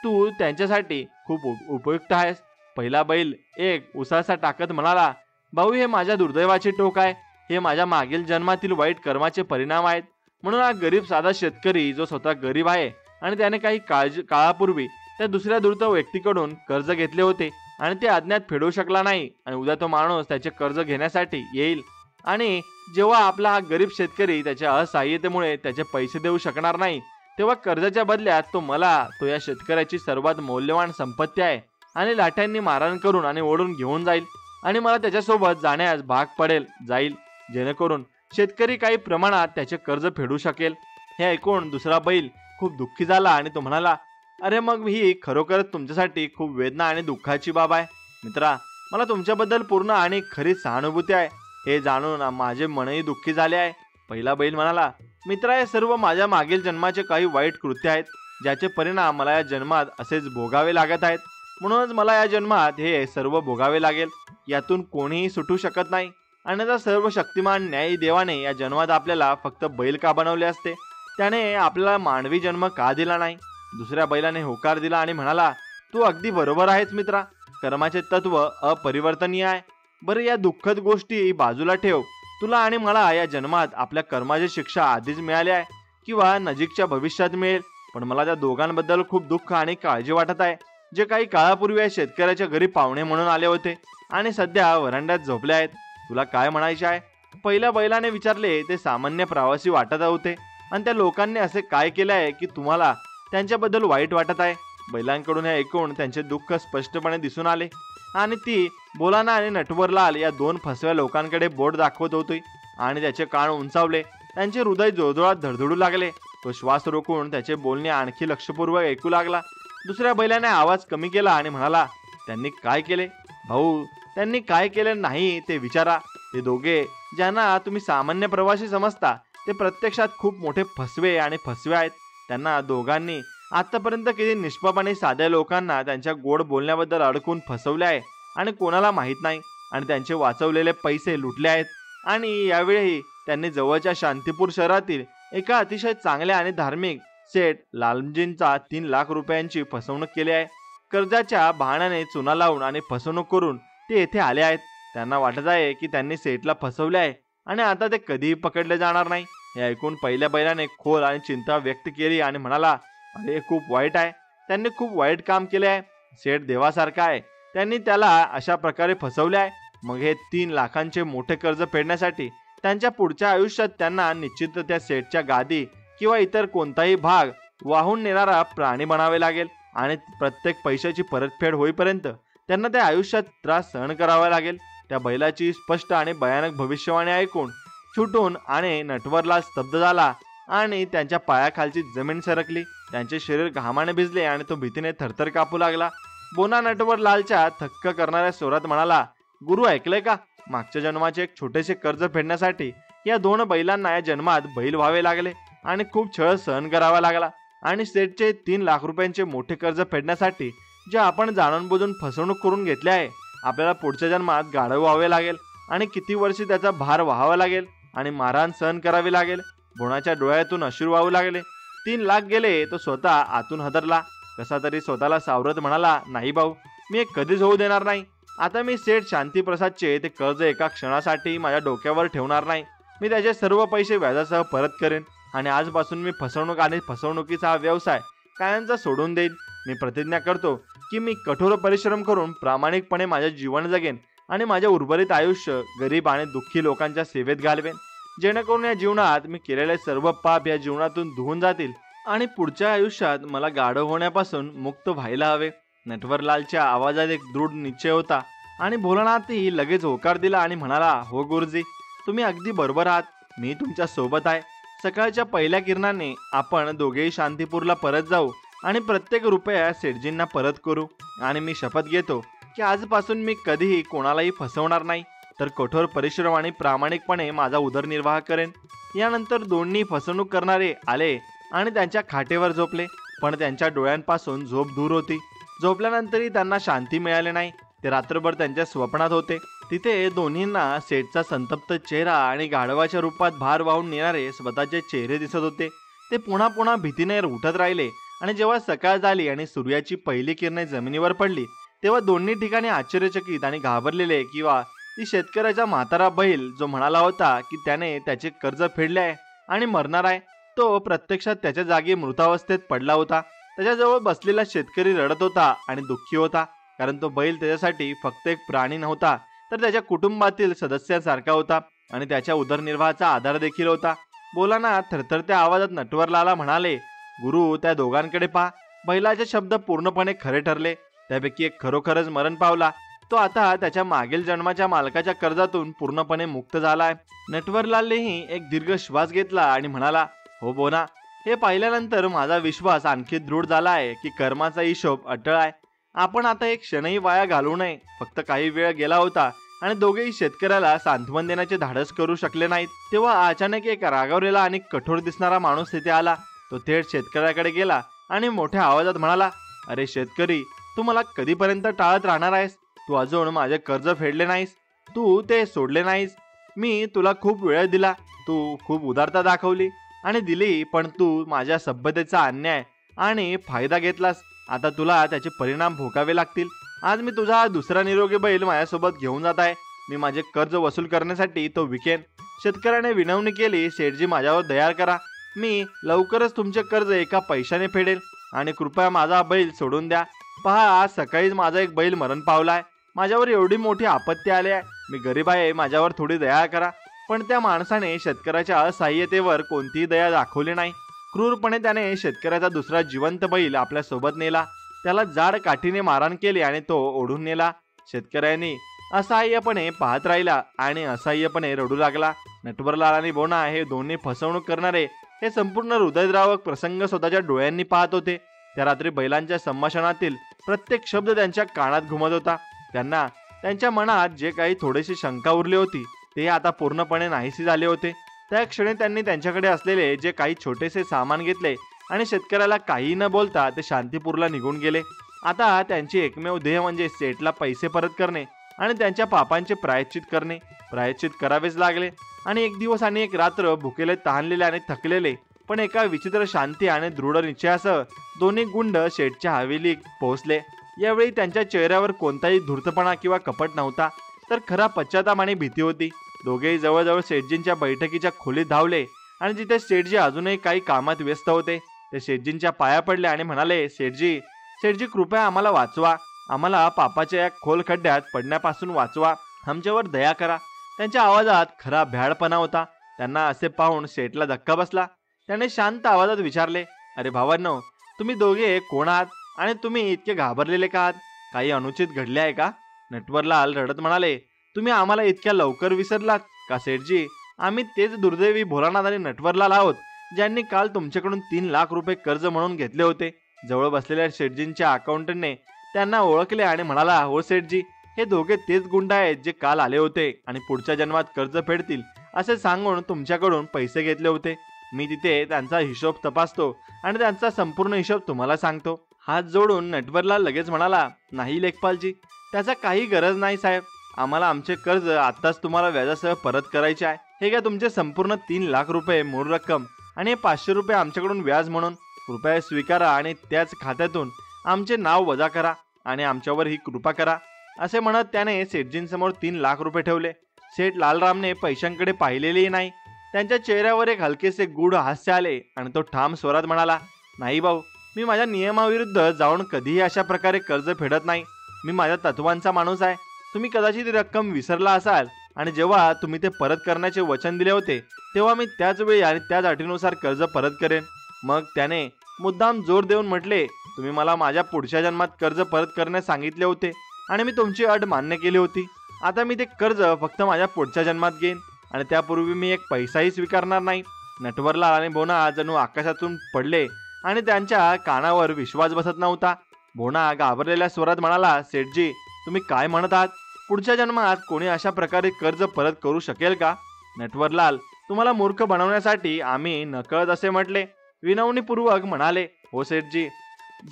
तू त्यांच्यासाठी खूप उपयुक्त आहेस. पहिला बैल एक उसासा टाकत म्हणाला, भाऊ, हे माझ्या दुर्दैवाचे टोक आहे. हे माझ्या मागील जन्मातील वाईट कर्माचे परिणाम आहेत. म्हणून हा गरीब साधा शेतकरी, जो स्वतः गरीब आहे आणि त्याने काही काळापूर्वी त्या दुसऱ्या धूर्त व्यक्तीकडून कर्ज घेतले होते आणि ते अज्ञात फेडू शकला नाही, आणि उद्या तो माणूस त्याचे कर्ज घेण्यासाठी येईल आणि जेव्हा आपला हा गरीब शेतकरी त्याच्या असहाय्यतेमुळे त्याचे पैसे देऊ शकणार नाही, तेव्हा कर्जाच्या बदल्यात तो या शेतकऱ्याची सर्वात मौल्यवान संपत्ती आहे आणि लाठ्यांनी मारहाण करून आणि ओढून घेऊन जाईल आणि मला त्याच्यासोबत जाण्यास भाग जाईल, जेणेकरून शेतकरी काही प्रमाणात त्याचे कर्ज फेडू शकेल. हे ऐकून दुसरा बैल खूप दुःखी झाला आणि तो म्हणाला, अरे मग ही खरोखरच तुमच्यासाठी खूप वेदना आणि दुःखाची बाब आहे. मित्रा, मला तुमच्याबद्दल पूर्ण आणि खरी सहानुभूती आहे. हे जाणून माझे मनही दुःखी झाले आहे. पहिला बैल म्हणाला, मित्रा, हे सर्व माझ्या मागील जन्माचे काही वाईट कृत्य आहेत, ज्याचे परिणाम मला या जन्मात असेच भोगावे लागत आहेत. म्हणूनच मला या जन्मात हे सर्व भोगावे लागेल. यातून कोणीही सुटू शकत नाही. अन्यथा सर्व शक्तिमान न्यायी देवाने या जन्मात आपल्याला फक्त बैल का बनवले असते? त्याने आपल्याला मानवी जन्म का दिला नाही? दुसऱ्या बैलाने होकार दिला आणि म्हणाला, तू अगदी बरोबर आहेस मित्रा. कर्माचे तत्व अपरिवर्तनीय आहे. बरं, या दुःखद गोष्टी बाजूला ठेव. तुला आणि मला या जन्मात आपल्या कर्माची शिक्षा आधीच मिळाली आहे किंवा नजीकच्या भविष्यात मिळेल. पण मला त्या दोघांबद्दल खूप दुःख आणि काळजी वाटत आहे, जे काही काळापूर्वी या शेतकऱ्याच्या घरी पाहुणे म्हणून आले होते आणि सध्या वरांड्यात झोपले आहेत. तुला काय म्हणायचे आहे? पहिल्या बैलाने विचारले. ते सामान्य प्रवासी वाटत होते आणि त्या लोकांनी असे काय केले आहे की तुम्हाला त्यांच्याबद्दल वाईट वाटत आहे? बैलांकडून हे ऐकून त्यांचे दुःख स्पष्टपणे दिसून आले आणि ती बोलाना आणि नटवरलाल या दोन फसव्या लोकांकडे बोट दाखवत होती आणि त्याचे कान उंचावले. त्यांचे हृदय जोरजोरात धडधडू लागले. तो श्वास रोखून त्याचे बोलणे आणखी लक्षपूर्वक ऐकू लागला. दुसऱ्या बैलाने आवाज कमी केला आणि म्हणाला, त्यांनी काय केले? भाऊ, त्यांनी काय केले नाही ते विचारा. ते दोघे, ज्यांना तुम्ही सामान्य प्रवासी समजता, ते प्रत्यक्षात खूप मोठे फसवे आणि फसवे आहेत. त्यांना दोघांनी आतापर्यंत किती निष्पाप आणि साध्या लोकांना त्यांच्या गोड बोलण्याबद्दल अडकून फसवले आहे आणि कोणाला माहीत नाही, आणि त्यांचे वाचवलेले पैसे लुटले आहेत. आणि यावेळी त्यांनी जवळच्या शांतीपूर शहरातील एका अतिशय चांगल्या आणि धार्मिक सेठ लालजींचा 3,00,000 रुपयांची फसवणूक केली आहे. कर्जाच्या बहाण्याने चुना लावून आणि फसवणूक करून ते येथे आले आहेत. त्यांना वाटत आहे की त्यांनी सेठला फसवले आहे आणि आता ते कधीही पकडले जाणार नाही. हे ऐकून पहिल्या बैलाने खोल आणि चिंता व्यक्त केली आणि म्हणाला, अरे खूप वाईट आहे, त्यांनी खूप वाईट काम केले आहे. सेठ देवासारखा आहे, त्यांनी त्याला अशा प्रकारे फसवले आहे. मग हे 3 लाखांचे मोठे कर्ज फेडण्यासाठी त्यांच्या पुढच्या आयुष्यात त्यांना निश्चित त्या सेठच्या गादी किंवा इतर कोणताही भाग वाहून नेणारा प्राणी बनावे लागेल आणि प्रत्येक पैशाची परतफेड होईपर्यंत त्यांना त्या आयुष्यात त्रास सहन करावा लागेल. त्या बैलाची स्पष्ट आणि भयानक भविष्यवाणी ऐकून छुटून आणि नटवरलाल स्तब्ध झाला आणि त्यांच्या पायाखालची जमीन सरकली. त्यांचे शरीर घामाने भिजले आणि तो भीतीने थरथर कापू लागला. बोना नटवरलालच्या थक्क करणाऱ्या स्वरात म्हणाला, गुरु ऐकलंय का? मागच्या जन्माचे एक छोटेसे कर्ज फेडण्यासाठी या 2 बैलांना या जन्मात बैल व्हावे लागले आणि खूप छळ सहन करावा लागला. आणि सेठचे 3 लाख रुपयांचे मोठे कर्ज फेडण्यासाठी जे आपण जाणून बुजून फसवणूक करून घेतली आहे, आपल्याला पुढच्या जन्मात गाढव व्हावे लागेल आणि किती वर्षी त्याचा भार व्हावा लागेल आणि मारहाण सहन करावी लागेल. बोनाच्या डोळ्यातून अश्रू वाहू लागले. 3 लाख गेले तो स्वतः आतून हादरला. कसा तरी स्वतःला सावरत म्हणाला, नाही भाऊ, मी हे कधीच होऊ देणार नाही. आता मी सेठ शांतीप्रसादचे ते कर्ज एका क्षणासाठी माझ्या डोक्यावर ठेवणार नाही. मी त्याचे सर्व पैसे व्याजासह परत करेन आणि आजपासून मी फसवणूक आणि फसवणुकीचा हा व्यवसाय कायमचा सोडून देईन. मी प्रतिज्ञा करतो की मी कठोर परिश्रम करून प्रामाणिकपणे माझे जीवन जगेन आणि माझे उर्वरित आयुष्य गरीब आणि दुःखी लोकांच्या सेवेत घालवेन, जेणेकरून या जीवनात मी केलेले सर्व पाप या जीवनातून धुवून जातील आणि पुढच्या आयुष्यात मला गाढव होण्यापासून मुक्त व्हायला हवे. नटवरलालच्या आवाजात एक दृढ निश्चय होता आणि भोलानाथही लगेच होकार दिला आणि म्हणाला, हो गुरुजी, तुम्ही अगदी बरोबर आहात. मी तुमच्या सोबत आहे. सकाळच्या पहिल्या किरणाने आपण दोघेही शांतीपूरला परत जाऊ आणि प्रत्येक रुपया सेठजींना परत करू. आणि मी शपथ घेतो की आजपासून मी कधीही कोणालाही फसवणार नाही, तर कठोर परिश्रम आणि प्रामाणिकपणे माझा उदरनिर्वाह करेन. यानंतर दोन्ही फसवणूक करणारे आले आणि त्यांच्या खाटेवर झोपले, पण त्यांच्या डोळ्यांपासून झोप दूर होती. झोपल्यानंतरही त्यांना शांती मिळाली नाही. ते रात्रभर त्यांच्या स्वप्नात होते. तिथे दोन्हींना सेठचा संतप्त चेहरा आणि गाढवाच्या रूपात भार वाहून नेणारे स्वतःचे चेहरे दिसत होते. ते पुन्हा पुन्हा भीतीने उठत राहिले आणि जेव्हा सकाळ झाली आणि सूर्याची पहिली किरणे जमिनीवर पडली, तेव्हा दोन्ही ठिकाणी आश्चर्यचकित आणि घाबरलेले किंवा ती शेतकऱ्याचा म्हातारा बैल जो म्हणाला होता की त्याने त्याचे कर्ज फेडले आहे आणि मरणार आहे, तो प्रत्यक्षात त्याच्या जागी मृतावस्थेत पडला होता. त्याच्याजवळ बसलेला शेतकरी रडत होता आणि दुःखी होता, कारण तो बैल त्याच्यासाठी फक्त एक प्राणी नव्हता, तर त्याच्या कुटुंबातील सदस्यासारखा होता आणि त्याच्या उदरनिर्वाहाचा आधार देखील होता. बोलाना थरथरत्या आवाजात नटवरलाला म्हणाले, गुरु, त्या दोघांकडे पहा. बैलाचे शब्द पूर्णपणे खरे ठरले. त्यापैकी एक खरोखरच मरण पावला. तो आता त्याच्या मागील जन्माच्या मालकाच्या कर्जातून पूर्णपणे मुक्त झालाय. नटवरलालनेही एक दीर्घ श्वास घेतला आणि म्हणाला, हो बोना, हे पाहिल्यानंतर माझा विश्वास आणखी दृढ झाला आहे की कर्माचा हिशोब अटळ आहे. आपण आता एक क्षणही वाया घालवू नये. फक्त काही वेळ गेला होता आणि दोघेही शेतकऱ्याला सांत्वन देण्याचे धाडस करू शकले नाहीत. तेव्हा अचानक एक रागावलेला आणि कठोर दिसणारा माणूस तिथे आला. तो थेट शेतकऱ्याकडे गेला आणि मोठ्या आवाजात म्हणाला, अरे शेतकरी, तू मला कधीपर्यंत टाळत राहणार आहेस? तू अजून माझे कर्ज फेडले नाहीस, तू ते सोडले नाहीस. मी तुला खूप वेळ दिला, तू खूप उदारता दाखवली आणि दिली, पण तू माझ्या सभ्यतेचा अन्याय आणि फायदा घेतलास. आता तुला त्याचे परिणाम भोगावे लागतील. आज मी तुझा दुसरा निरोगी बैल माझ्यासोबत घेऊन जात आहे. मी माझे कर्ज वसूल करण्यासाठी तो विकेन. शेतकऱ्याने विनवणी केली, सेठजी, माझ्यावर दया करा. मी लवकरच तुमचे कर्ज एका पैशाने फेडेल आणि कृपया माझा बैल सोडून द्या. पहा, आज सकाळीच माझा एक बैल मरण पावलाय. माझ्यावर एवढी मोठी आपत्ती आली आहे. मी गरीब आहे, माझ्यावर थोडी दया करा. पण त्या माणसाने शेतकऱ्याच्या असहाय्यतेवर कोणतीही दया दाखवली नाही. क्रूरपणे त्याने शेतकऱ्याचा दुसरा जिवंत बैल आपल्या सोबत नेला. त्याला जाड काठीने मारहाण केली आणि तो ओढून नेला. शेतकऱ्यांनी असहाय्यपणे पाहत राहिला आणि असहाय्यपणे रडू लागला. नटवरलाल आणि बोना हे दोन्ही फसवणूक करणारे हे संपूर्ण हृदयद्रावक प्रसंग स्वतःच्या डोळ्यांनी पाहत होते. त्या रात्री बैलांच्या संभाषणातील प्रत्येक शब्द त्यांच्या कानात घुमत होता. त्यांना त्यांच्या मनात जे काही थोडीशी शंका उरली होती ते आता पूर्णपणे नाहीसे झाले होते. त्या क्षणी त्यांनी त्यांच्याकडे असलेले जे काही छोटेसे सामान घेतले आणि शेतकऱ्याला काही न बोलता ते शांतीपूरला निघून गेले. आता त्यांची एकमेव ध्येय म्हणजे सेठला पैसे परत करणे आणि त्यांच्या पापांचे प्रायश्चित करणे. प्रायश्चित करावेच लागले आणि एक दिवस आणि एक रात्र भुकेले, तहानलेले आणि थकलेले, पण एका विचित्र शांती आणि दृढ निश्चयासह दोन्ही गुंड शेठच्या हवेलीत पोहोचले. यावेळी त्यांच्या चेहऱ्यावर कोणताही धूर्तपणा किंवा कपट नव्हता. तर खरा पश्चाताप आणि भीती होती. दोघेही जवळजवळ शेठजींच्या बैठकीच्या खोलीत धावले आणि जिथे शेठजी अजूनही काही कामात व्यस्त होते ते शेठजींच्या पाया पडले आणि म्हणाले, शेठजी, शेठजी, कृपया आम्हाला वाचवा. आम्हाला पापाच्या या खोल खड्ड्यात पडण्यापासून वाचवा. आमच्यावर दया करा. त्यांच्या आवाजात खरा भ्याडपणा होता. त्यांना असे पाहून शेठला धक्का बसला. त्याने शांत आवाजात विचारले, अरे भावांनो, तुम्ही दोघे कोण आहात आणि तुम्ही इतके घाबरलेले का आहात? काही अनुचित घडले आहे का? नटवरलाल रडत म्हणाले, तुम्ही आम्हाला इतक्या लवकर विसरलात का शेठजी? आम्ही तेच दुर्दैवी भोलानाथ आणि नटवरलाल आहोत ज्यांनी काल तुमच्याकडून 3 लाख रुपये कर्ज म्हणून घेतले होते. जवळ बसलेल्या शेठजींच्या अकाउंटंटने त्यांना ओळखले आणि म्हणाला, हो शेठजी, हे दोघे तेच गुंड आहेत जे काल आले होते आणि पुढच्या जन्मात कर्ज फेडतील असे सांगून तुमच्याकडून पैसे घेतले होते. मी तिथे त्यांचा हिशोब तपासतो आणि त्यांचा संपूर्ण हिशोब तुम्हाला सांगतो. हात जोडून नटवरलाल लगेच म्हणाला, नाही लेखपालजी, त्याचा काही गरज नाही साहेब. आम्हाला आमचे कर्ज आत्ताच तुम्हाला व्याजासह परत करायचे आहे. हे घ्या तुमचे संपूर्ण 3 लाख रुपये मूळ रक्कम आणि 500 रुपये आमच्याकडून व्याज म्हणून. कृपया स्वीकारा आणि त्याच खात्यातून आमचे नाव वजा करा आणि आमच्यावर ही कृपा करा. असे म्हणत त्याने शेठजींसमोर 3 लाख रुपये ठेवले. शेठ लालरामने पैशांकडे पाहिलेलेही नाही. त्यांच्या चेहऱ्यावर एक हलकेसे गूढ हास्य आले आणि तो ठाम स्वरात म्हणाला, नाही भाऊ, मी माझ्या नियमाविरुद्ध जाऊन कधीही अशा प्रकारे कर्ज फेडत नाही. मी माझ्या तत्वांचा माणूस आहे. तुम्ही कदाचित ही रक्कम विसरला असाल आणि जेव्हा तुम्ही ते परत करण्याचे वचन दिले होते तेव्हा मी त्याच वेळी आणि त्याच अटीनुसार कर्ज परत करेन. मग त्याने मुद्दाम जोर देऊन म्हटले, तुम्ही मला माझ्या पुढच्या जन्मात कर्ज परत करण्यास सांगितले होते आणि मी तुमची अट मान्य केली होती. आता मी ते कर्ज फक्त माझ्या पुढच्या जन्मात घेईन आणि त्यापूर्वी मी एक पैसाही स्वीकारणार नाही. नटवरलाल आणि भोना जणू आकाशातून पडले आणि त्यांच्या कानावर विश्वास बसत नव्हता. भोना घाबरलेल्या स्वरात म्हणाला, सेठजी, तुम्ही काय म्हणत आहात? पुढच्या जन्मात कोणी अशा प्रकारे कर्ज परत करू शकेल का? नटवरलाल, तुम्हाला मूर्ख बनवण्यासाठी आम्ही नकळत असे म्हटले. विनवणीपूर्वक म्हणाले, हो सेठजी,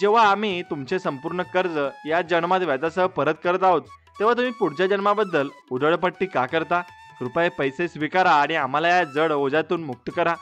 जेव्हा आम्ही तुमचे संपूर्ण कर्ज या जन्मात व्याजासह परत करत आहोत तेव्हा तुम्ही पुढच्या जन्माबद्दल उधळपट्टी का करता? कृपया पैसे स्वीकारा आणि आम्हाला या जड ओझ्यातून मुक्त करा.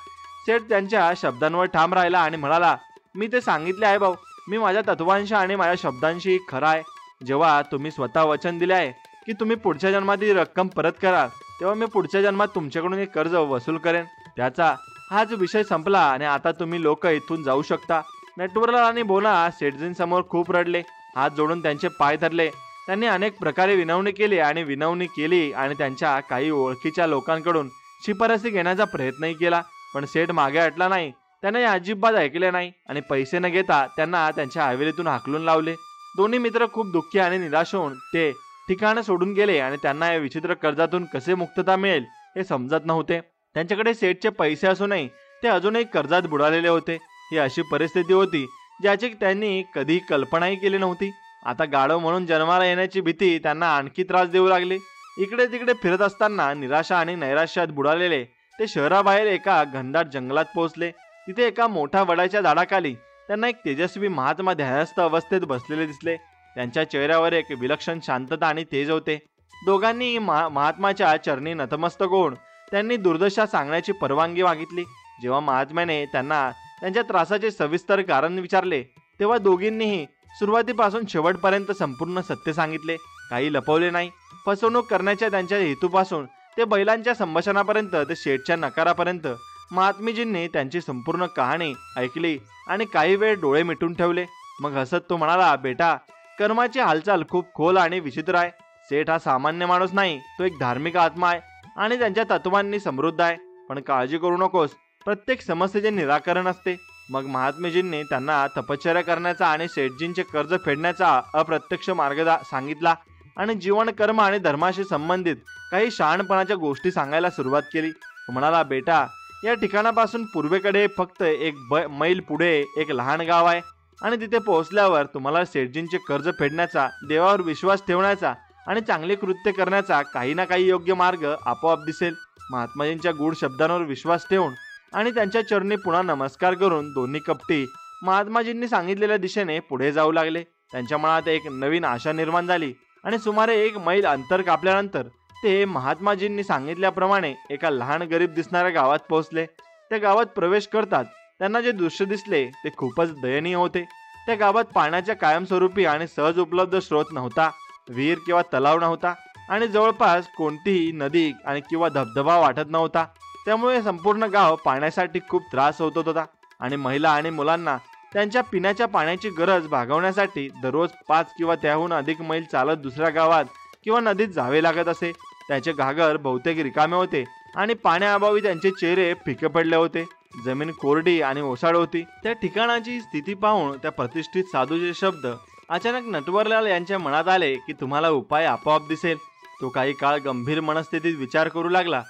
सेठ त्यांच्या शब्दांवर ठाम राहिला आणि म्हणाला, मी ते सांगितले आहे भाऊ. मी माझ्या तत्वांशी आणि माझ्या शब्दांशी खरा आहे. जेव्हा तुम्ही स्वतः वचन दिले आहे की तुम्ही पुढच्या जन्मात ही रक्कम परत कराल तेव्हा मी पुढच्या जन्मात तुमच्याकडून हे कर्ज वसूल करेन. त्याचा हाच विषय संपला आणि आता तुम्ही लोक इथून जाऊ शकता. नटवरलाल आणि भोना सेठजींसमोर खूप रडले. हात जोडून त्यांचे पाय धरले. त्यांनी अनेक प्रकारे विनवणी केली आणि त्यांच्या काही ओळखीच्या लोकांकडून शिफारसी घेण्याचा प्रयत्नही केला. पण सेठ मागे हटला नाही. त्याने अजिबात ऐकले नाही आणि पैसे न घेता त्यांना त्यांच्या हवेलीतून हाकलून लावले. दोन्ही मित्र खूप दुःखी आणि निराश होऊन ते ठिकाण सोडून गेले आणि त्यांना या विचित्र कर्जातून कसे मुक्तता मिळेल हे समजत नव्हते. त्यांच्याकडे सेठचे पैसे असूनही ते अजूनही कर्जात बुडालेले होते. ही अशी परिस्थिती होती ज्याची त्यांनी कधी कल्पनाही केली नव्हती. आता गाढव म्हणून जन्माला येण्याची भीती त्यांना आणखी त्रास देऊ लागली. इकडे तिकडे फिरत असताना निराशा आणि नैराश्यात बुडालेले ते शहराबाहेर एका घनदाट जंगलात पोहोचले. तिथे एका मोठ्या वडाच्या झाडाखाली त्यांना एक तेजस्वी महात्मा ध्यानस्थ अवस्थेत बसलेले दिसले. त्यांच्या चेहऱ्यावर एक विलक्षण शांतता आणि तेज होते. दोघांनी महात्माच्या चरणी नतमस्तक होऊन त्यांनी दुर्दशा सांगण्याची परवानगी मागितली. जेव्हा महात्म्याने त्यांना त्यांच्या त्रासाचे सविस्तर कारण विचारले तेव्हा दोघींनीही सुरुवातीपासून शेवटपर्यंत संपूर्ण सत्य सांगितले. काही लपवले नाही. फसवणूक करण्याच्या त्यांच्या हेतूपासून ते बैलांच्या संभाषणापर्यंत ते शेठच्या नकारापर्यंत महात्मीजींनी त्यांची संपूर्ण कहाणी ऐकली आणि काही वेळ डोळे मिटून ठेवले. मग हसत तो म्हणाला, बेटा, कर्माची हालचाल खूप खोल आणि विचित्र आहे. सेठ हा सामान्य माणूस नाही, तो एक धार्मिक आत्मा आहे आणि त्यांच्या तत्वांनी समृद्ध आहे. पण काळजी करू नकोस, प्रत्येक समस्येचे निराकरण असते. मग महात्मेजींनी त्यांना तपश्चर्या करण्याचा आणि सेठजींचे कर्ज फेडण्याचा अप्रत्यक्ष मार्ग सांगितला आणि जीवन, कर्म आणि धर्माशी संबंधित काही शहाणपणाच्या गोष्टी सांगायला सुरुवात केली. तो म्हणाला, बेटा, या ठिकाणापासून पूर्वेकडे फक्त एक मैल पुढे एक लहान गाव आहे आणि तिथे पोहोचल्यावर तुम्हाला सेठजींचे कर्ज फेडण्याचा, देवावर विश्वास ठेवण्याचा आणि चांगले कृत्य करण्याचा काही ना काही योग्य मार्ग आपोआप दिसेल. महात्माजींच्या गूढ शब्दांवर विश्वास ठेवून आणि त्यांच्या चरणी पुन्हा नमस्कार करून दोन्ही कपटी महात्माजींनी सांगितलेल्या दिशेने पुढे जाऊ लागले. त्यांच्या मनात एक नवीन आशा निर्माण झाली आणि सुमारे 1 मैल अंतर कापल्यानंतर ते महात्माजींनी सांगितल्याप्रमाणे एका लहान गरीब दिसणाऱ्या गावात पोहोचले. त्या गावात प्रवेश करतात त्यांना जे दृश्य दिसले ते खूपच दयनीय होते. त्या गावात पाण्याच्या कायमस्वरूपी आणि सहज उपलब्ध स्रोत नव्हता. विहीर किंवा तलाव नव्हता. आणि जवळपास कोणतीही नदी आणि किंवा धबधबा वाटत नव्हता। त्यामुळे संपूर्ण गाव पाण्यासाठी खूप त्रास होत होता आणि महिला आणि मुलांना त्यांच्या पिण्याच्या पाण्याची गरज भागवण्यासाठी दररोज 5 किंवा त्याहून अधिक मैल चालत दुसऱ्या गावात किंवा नदीत जावे लागत असे। त्याचे घागर बहुतेक रिकामे होते आणि पाण्याअभावी त्यांचे चेहरे फिके पडले होते। जमीन कोरडी आणि ओसाड होती। त्या ठिकाणाची स्थिती पाहून त्या प्रतिष्ठित साधूचे शब्द अचानक नटवरलाल यांच्या मनात आले की तुम्हाला उपाय आपोआप दिसेल। तो काही काळ गंभीर मनस्थितीत विचार करू लागला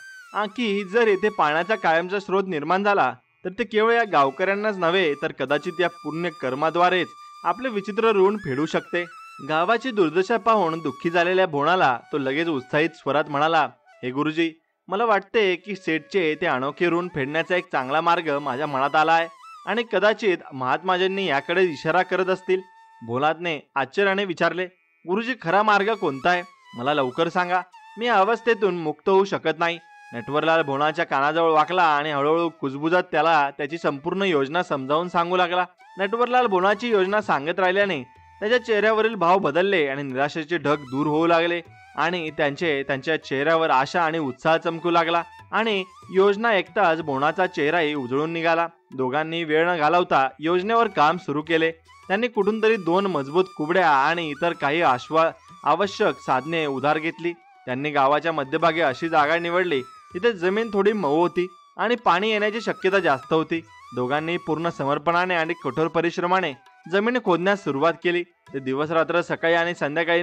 की जर येथे पाण्याचा कायमचा स्रोत निर्माण झाला तर ते केवळ या गावकऱ्यांनाच नव्हे तर कदाचित या पुण्य कर्माद्वारेच आपले विचित्र ऋण फेडू शकते। गावाची दुर्दशा पाहून दुःखी झालेल्या भोणाला तो लगेच उत्साहित स्वरात म्हणाला, हे गुरुजी, मला वाटते की सेठचे ते अनोखे ऋण फेडण्याचा एक चांगला मार्ग माझ्या मनात आला आहे आणि कदाचित महात्माजींनी याकडे इशारा करत असतील। भोलादने आश्चर्याने विचारले, गुरुजी, खरा मार्ग कोणता आहे? मला लवकर सांगा, मी या अवस्थेतून मुक्त होऊ शकत नाही। नटवरलाल भोणाच्या कानाजवळ वाकला आणि हळूहळू कुजबुजत त्याला त्याची संपूर्ण योजना समजावून सांगू लागला। नटवरलाल भोणाची योजना सांगत राहिल्याने त्याच्या चेहऱ्यावरील भाव बदलले आणि निराशेचे ढग दूर होऊ लागले आणि त्यांच्या चेहऱ्यावर आशा आणि उत्साह चमकू लागला आणि योजना ऐकताच भोणाचा चेहराही उजळून निघाला। दोघांनी वेळ न घालवता योजनेवर काम सुरू केले। त्यांनी कुठून तरी 2 मजबूत कुबड्या आणि इतर काही आवश्यक साधने उधार घेतली। त्यांनी गावाच्या मध्यभागी अशी जागा निवडली जिथे जमीन थोडी मऊ होती आणि पाणी येण्याची शक्यता जास्त होती। दोघांनी पूर्ण समर्पणाने आणि कठोर परिश्रमाने जमीन खोदण्यास सुरुवात केली। ते दिवस रात्र सकाळी आणि संध्याकाळी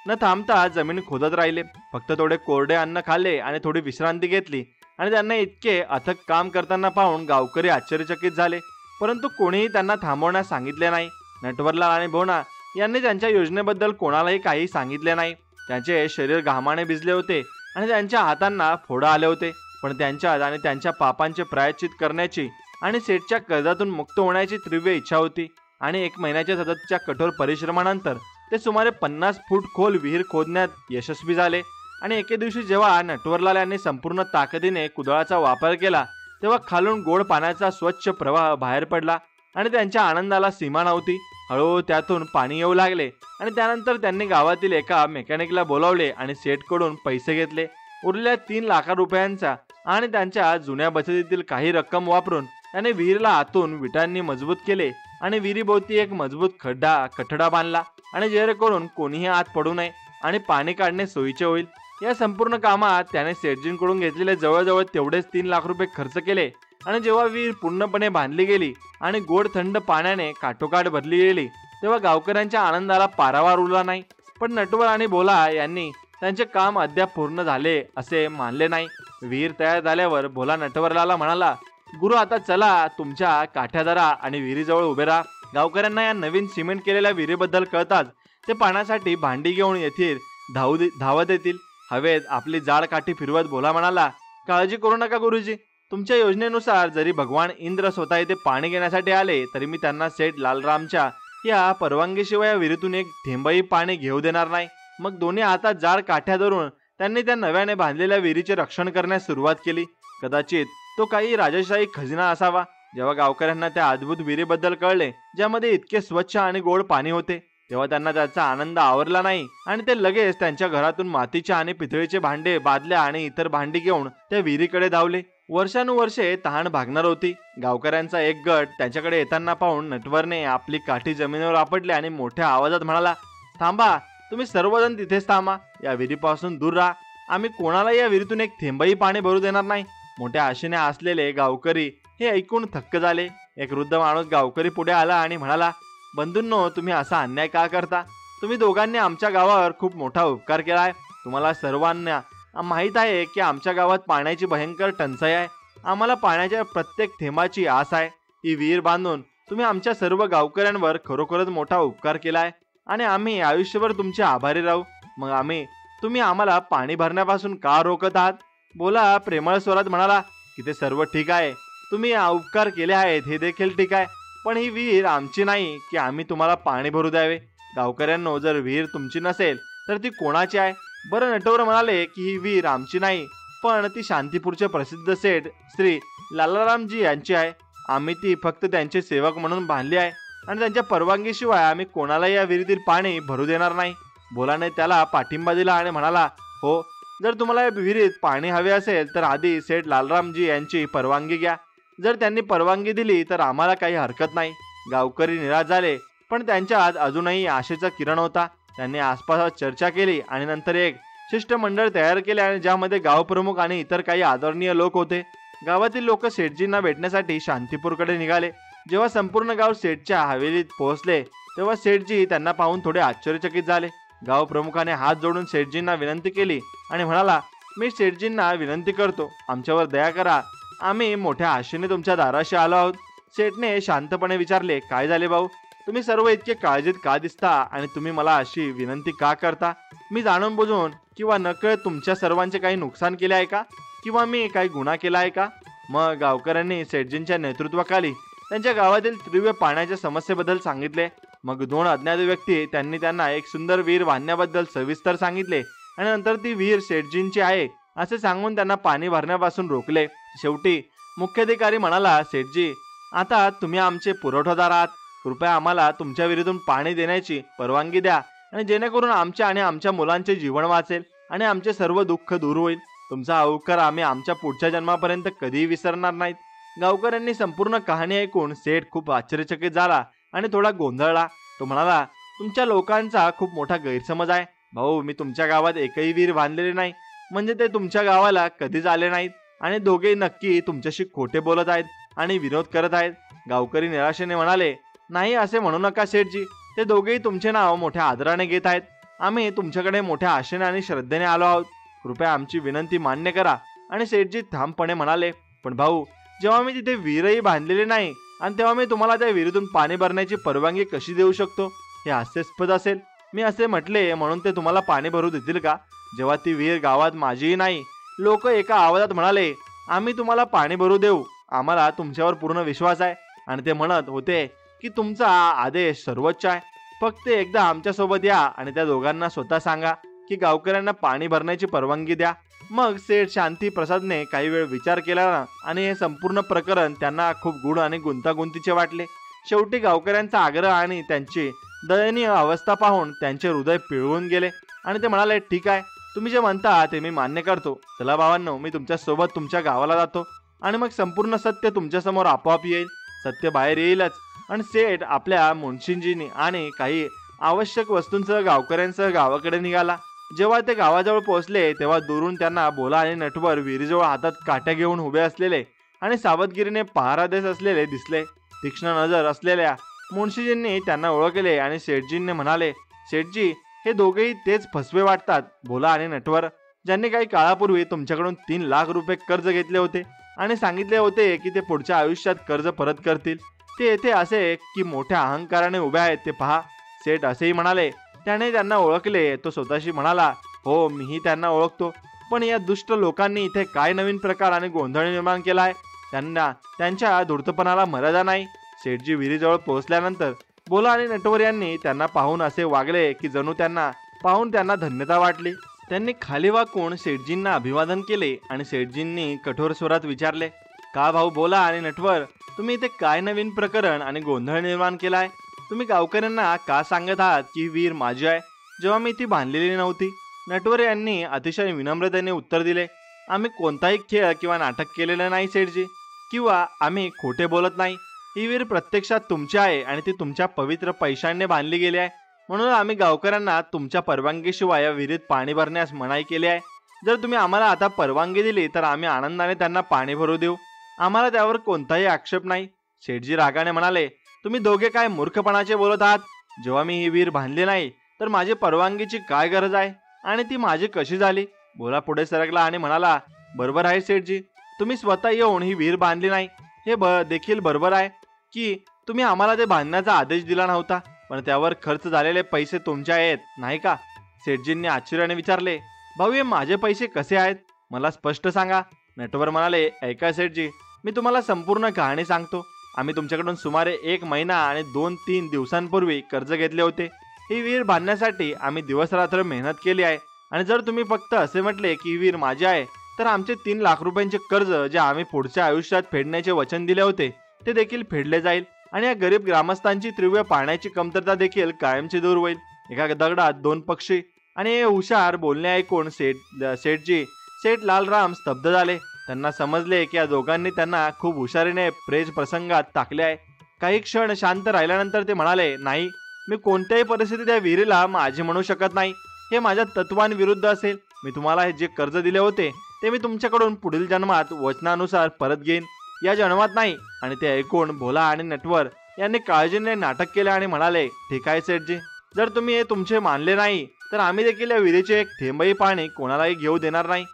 न थांबता जमीन खोदत राहिले। फक्त थोडे कोरडे अन्न खाल्ले आणि थोडी विश्रांती घेतली आणि त्यांना इतके अथक काम करताना पाहून गावकरी आश्चर्यचकित झाले, परंतु कोणीही त्यांना थांबवण्यास सांगितले नाही। नटवरलाल आणि भोणा यांनी त्यांच्या योजनेबद्दल कोणालाही काही सांगितले नाही। त्यांचे शरीर घामाने भिजले होते आणि त्यांच्या हातांना फोडे आले होते, पण त्यांच्यात आणि त्यांच्या पापांचे प्रायश्चित करण्याची आणि सेठच्या कर्जातून मुक्त होण्याची तीव्र इच्छा होती। आणि 1 महिन्याच्या सततच्या कठोर परिश्रमानंतर ते सुमारे 50 फूट खोल विहीर खोदण्यात यशस्वी झाले। आणि एके दिवशी जेव्हा नटवरलाल यांनी संपूर्ण ताकदीने कुदळाचा वापर केला तेव्हा खालून गोड पाण्याचा स्वच्छ प्रवाह बाहेर पडला आणि त्यांच्या आनंदाला सीमा नव्हती। हळूहळू त्यातून पाणी येऊ लागले आणि त्यानंतर त्यांनी गावातील एका मेकॅनिकला बोलावले आणि सेठकडून पैसे घेतले। उरलेल्या 3 लाख रुपयांचा आणि त्यांच्या जुन्या बचतीतील काही रक्कम वापरून त्याने विहीरला आतून विटांनी मजबूत केले आणि विहिरीभोवती एक मजबूत कठडा बांधला आणि जेणेकरून कोणीही आत पडू नये आणि पाणी काढणे सोयीचे होईल। या संपूर्ण कामात त्याने सेठजींकडून घेतलेले जवळजवळ तेवढेच 3 लाख रुपये खर्च केले आणि जेव्हा विहीर पूर्णपणे बांधली गेली आणि गोड थंड पाण्याने काठोकाठ भरली गेली तेव्हा गावकऱ्यांच्या आनंदाला पारावार उरला नाही। पण नटवर आणि भोला यांनी त्यांचे काम अद्याप पूर्ण झाले असे मानले नाही। विहीर तयार झाल्यावर भोला नटवरलाला म्हणाला, गुरु, आता चला, तुमच्या काठ्या धरा आणि विहिरीजवळ उभे राहा। गावकऱ्यांना या नवीन सिमेंट केलेल्या विहिरीबद्दल कळताच ते पाण्यासाठी भांडी घेऊन येथील धावत येतील। हवेत आपली जाड काठी फिरवत भोला म्हणाला, काळजी करू नका गुरुजी, तुमच्या योजनेनुसार जरी भगवान इंद्र स्वतः येथे पाणी घेण्यासाठी आले तरी मी त्यांना सेठ लालरामच्या या परवानगीशिवाय या विहिरीतून एक थेंबही पाणी घेऊ देणार नाही। मग दोन्ही हातात जाड काठ्या धरून त्यांनी त्या नव्याने बांधलेल्या विहिरीचे रक्षण करण्यास सुरुवात केली। कदाचित तो काही राजशाही खजिना असावा। जेव्हा गावकऱ्यांना त्या अद्भुत विहिरीबद्दल कळले ज्यामध्ये इतके स्वच्छ आणि गोड पाणी होते तेव्हा त्यांना त्याचा आनंद आवरला नाही आणि ते लगेच त्यांच्या घरातून मातीचे आणि पितळेचे भांडे, बादल्या आणि इतर भांडी घेऊन त्या विहिरीकडे धावले। वर्षानुवर्षे तहान भागणार होती। गावकऱ्यांचा एक गट त्यांच्याकडे येताना पाहून नटवरने आपली काठी जमिनीवर आपटली आणि मोठ्या आवाजात म्हणाला, थांबा, तुम्ही सर्वजण तिथेच थांबा, या विहिरीपासून दूर राहा। आम्ही कोणालाही या विहिरीतून एक थेंबही पाणी भरू देणार नाही। मोठ्या आशेने असलेले गावकरी हे ऐकून थक्क झाले। एक वृद्ध माणूस गावकरी पुढे आला आणि म्हणाला, बंधूंनो, तुम्ही असा अन्याय का करता? तुम्ही दोघांनी आमच्या गावावर खूप मोठा उपकार केला आहे। तुम्हाला सर्वांना माहीत आहे की आमच्या गावात पाण्याची भयंकर टंचाई आहे। आम्हाला पाण्याच्या प्रत्येक थेंबाची आस आहे। ही विहीर बांधून तुम्ही आमच्या सर्व गावकऱ्यांवर खरोखरच मोठा उपकार केला आहे आणि आम्ही आयुष्यभर तुमचे आभारी राहू। मग तुम्ही आम्हाला पाणी भरण्यापासून का रोखत आहात? बोला प्रेमळ स्वरात म्हणाला की ते सर्व ठीक आहे, तुम्ही उपकार केले आहेत हे देखील ठीक आहे, पण ही विहीर आमची नाही की आम्ही तुम्हाला पाणी भरू द्यावे। गावकऱ्यांनो, जर विहीर तुमची नसेल तर ती कोणाची आहे? बरं, नटवर म्हणाले की ही विहीर आमची नाही, पण ती शांतीपूरचे प्रसिद्ध सेठ श्री लालारामजी यांची आहे। आम्ही ती फक्त त्यांचे सेवक म्हणून बांधली आहे आणि त्यांच्या परवानगीशिवाय आम्ही कोणालाही या विहिरीतील पाणी भरू देणार नाही। भोलाने त्याला पाठिंबा दिला आणि म्हणाला, हो, जर तुम्हाला या विहिरीत पाणी हवे असेल तर आधी सेठ लालरामजी यांची परवानगी घ्या. जर त्यांनी परवानगी दिली तर आम्हाला काही हरकत नाही. गावकरी निराश झाले, पण त्यांच्यात अजूनही आशेचा किरण होता. त्यांनी आसपास चर्चा केली आणि नंतर एक शिष्टमंडळ तयार केले आणि ज्यामध्ये गावप्रमुख आणि इतर काही आदरणीय लोक होते. गावातील लोक सेठजींना भेटण्यासाठी शांतीपूरकडे निघाले. जेव्हा संपूर्ण गाव सेठच्या हवेलीत पोहोचले तेव्हा सेठजी त्यांना पाहून थोडे आश्चर्यचकित झाले. गाव प्रमुखाने हात जोडून सेठजींना विनंती केली आणि म्हणाला, मी सेठजींना विनंती करतो, आमच्यावर दया करा. आम्ही मोठ्या आशेने तुमच्या दाराशी आलो आहोत. सेठने शांतपणे विचारले, काय झाले भाऊ, तुम्ही सर्व इतके काळजीत का दिसता आणि तुम्ही मला अशी विनंती का करता? मी जाणून बुजून किंवा नकळत तुमच्या सर्वांचे काही नुकसान केले आहे का? किंवा मी काही गुन्हा केला आहे का? मग गावकऱ्यांनी सेठजींच्या नेतृत्वाखाली त्यांच्या गावातील तीव्र पाण्याच्या समस्येबद्दल सांगितले. मग दोन अज्ञात व्यक्ती त्यांनी त्यांना एक सुंदर विहीर बांधण्याबद्दल सविस्तर सांगितले आणि नंतर ती विहीर सेठजींची आहे असे सांगून त्यांना पाणी भरण्यापासून रोखले. शेवटी मुख्याधिकारी म्हणाला, सेठजी, आता तुम्ही आमचे पुरवठादार आहात. कृपया आम्हाला तुमच्या विहिरीतून पाणी देण्याची परवानगी द्या आणि जेणेकरून आमच्या आणि आमच्या मुलांचे जीवन वाचेल आणि आमचे सर्व दुःख दूर होईल. तुमचा हा उपकार आम्ही आमच्या पुढच्या जन्मापर्यंत कधीही विसरणार नाहीत. गावकऱ्यांनी संपूर्ण कहाणी ऐकून सेठ खूप आश्चर्यचकित झाला आणि थोडा गोंधळला. तो म्हणाला, तुमच्या लोकांचा खूप मोठा गैरसमज आहे भाऊ. मी तुमच्या गावात एकही विहीर बांधलेली नाही. म्हणजे ते तुमच्या गावाला कधीच आले नाहीत आणि दोघे नक्की तुमच्याशी खोटे बोलत आहेत आणि विरोध करत आहेत. गावकरी निराशेने म्हणाले, नाही, असे म्हणू नका सेठजी. ते दोघेही तुमचे नाव मोठ्या आदराने घेत आहेत. आम्ही तुमच्याकडे मोठ्या आशेने आणि श्रद्धेने आलो आहोत. कृपया आमची विनंती मान्य करा. आणि सेठजी ठामपणे म्हणाले, पण भाऊ, जेव्हा मी तिथे विहीरही बांधलेली नाही आणि तेव्हा मी तुम्हाला त्या विहिरीतून पाणी भरण्याची परवानगी कशी देऊ शकतो? हे हास्यास्पद असेल. मी असे म्हटले म्हणून ते तुम्हाला पाणी भरू देतील का, जेव्हा ती विहीर गावात माझीही नाही? लोक एका आवाजात म्हणाले, आम्ही तुम्हाला पाणी भरू देऊ. आम्हाला तुमच्यावर पूर्ण विश्वास आहे. आणि ते म्हणत होते की तुमचा आदेश सर्वोच्च आहे. फक्त एकदा आमच्यासोबत या आणि त्या दोघांना स्वतः सांगा की गावकऱ्यांना पाणी भरण्याची परवानगी द्या. मग सेठ शांती प्रसादने काही वेळ विचार केला आणि हे संपूर्ण प्रकरण त्यांना खूप गूढ आणि गुंतागुंतीचे वाटले. शेवटी गावकऱ्यांचा आग्रह आणि त्यांची दयनीय अवस्था पाहून त्यांचे हृदय पिळवून गेले आणि ते म्हणाले, ठीक आहे, तुम्ही जे म्हणता ते मी मान्य करतो. चला भावांनो, मी तुमच्या सोबत तुमच्या गावाला जातो आणि मग संपूर्ण सत्य तुमच्या समोर आपोआप येईल. सत्य बाहेर येईलच. आणि सेठ आपल्या मुन्शींजींनी आणि काही आवश्यक वस्तूंसह गावकऱ्यांसह गावाकडे निघाला. जेव्हा ते गावाजवळ पोहोचले तेव्हा दुरून त्यांना भोला आणि नटवर विहिरीजवळ हातात काट्या घेऊन उभे असलेले आणि सावधगिरीने पहारा देत असलेले दिसले. तीक्ष्ण नजर असलेल्या मुन्शीजींनी त्यांना ओळखले आणि सेठजींनी म्हणाले, सेठजी, हे दोघेही तेच फसवे वाटतात, भोला आणि नटवर, ज्यांनी काही काळापूर्वी तुमच्याकडून 3 लाख रुपये कर्ज घेतले होते आणि सांगितले होते की ते पुढच्या आयुष्यात कर्ज परत करतील. ते येथे असे की मोठ्या अहंकाराने उभे आहेत ते पहा. सेठ असेही म्हणाले. त्याने त्यांना ओळखले. तो स्वतःशी म्हणाला, हो, मीही त्यांना ओळखतो. पण या दुष्ट लोकांनी इथे काय नवीन प्रकार आणि गोंधळ निर्माण केला आहे? त्यांच्या धूर्तपणाला मर्यादा नाही. सेठजी विहिरीजवळ पोहोचल्यानंतर भोला आणि नटवर यांनी त्यांना पाहून असे वागले की जणू त्यांना पाहून त्यांना धन्यता वाटली. त्यांनी खाली वाकून सेठजींना अभिवादन केले आणि सेठजींनी कठोर स्वरात विचारले, का भाऊ भोला आणि नटवर, तुम्ही इथे काय नवीन प्रकरण आणि गोंधळ निर्माण केलाय? तुम्ही गावकऱ्यांना का सांगत आहात की विहीर माझी आहे, जेव्हा मी ती बांधलेली नव्हती? नटवर यांनी अतिशय विनम्रतेने उत्तर दिले, आम्ही कोणताही खेळ किंवा नाटक केलेलं नाही सेठजी, किंवा आम्ही खोटे बोलत नाही. ही विहीर प्रत्यक्षात तुमची आहे आणि ती तुमच्या पवित्र पैशांनी बांधली गेली आहे. म्हणून आम्ही गावकऱ्यांना तुमच्या परवानगीशिवाय या विहिरीत पाणी भरण्यास मनाई केली आहे. जर तुम्ही आम्हाला आता परवानगी दिली तर आम्ही आनंदाने त्यांना पाणी भरू देऊ. आम्हाला त्यावर कोणताही आक्षेप नाही. सेठजी रागाने म्हणाले, तुम्ही दोघे काय मूर्खपणाचे बोलत आहात? जेव्हा मी ही विहीर बांधली नाही तर माझी परवानगीची काय गरज आहे आणि ती माझी कशी झाली? भोला पुढे सरकला आणि म्हणाला, बरोबर आहे सेठजी, तुम्ही स्वतः येऊन ही विहीर बांधली नाही. हे देखील बरोबर आहे की तुम्ही आम्हाला ते बांधण्याचा आदेश दिला नव्हता, पण त्यावर खर्च झालेले पैसे तुमचे आहेत, नाही का? सेठजींनी आश्चर्याने विचारले, भाऊ, हे माझे पैसे कसे आहेत? मला स्पष्ट सांगा. नटवर म्हणाले, ऐका सेठजी, मी तुम्हाला संपूर्ण कहाणी सांगतो. आम्ही तुमच्याकडून सुमारे 1 महिना आणि 2-3 दिवसांपूर्वी कर्ज घेतले होते. ही विहीर बांधण्यासाठी आम्ही दिवसरात्र मेहनत केली आहे. आणि जर तुम्ही फक्त असे म्हटले की ही विहीर माझी आहे तर आमचे 3 लाख रुपयांचे कर्ज जे आम्ही पुढच्या आयुष्यात फेडण्याचे वचन दिले होते ते देखील फेडले जाईल आणि या गरीब ग्रामस्थांची तीव्र पाण्याची कमतरता देखील कायमची दूर होईल. एका दगडात दोन पक्षी. आणि हे हुशार बोलणे ऐकून सेठ लालराम स्तब्ध झाले. त्यांना समजले की या दोघांनी त्यांना खूप हुशारीने प्रेज प्रसंगात टाकले आहे. काही क्षण शांत राहिल्यानंतर ते म्हणाले, नाही, मी कोणत्याही परिस्थितीत त्या विहिरीला माझी म्हणू शकत नाही. हे माझ्या तत्वांविरुद्ध असेल. मी तुम्हाला हे जे कर्ज दिले होते ते मी तुमच्याकडून पुढील जन्मात वचनानुसार परत घेईन, या जन्मात नाही. आणि ते ऐकून भोला आणि नटवर यांनी काळजीने नाटक केले आणि म्हणाले, ठीक आहे सेठजी, जर तुम्ही हे तुमचे मानले नाही तर आम्ही देखील या विहिरीचे एक थेंबही पाणी कोणालाही घेऊ देणार नाही.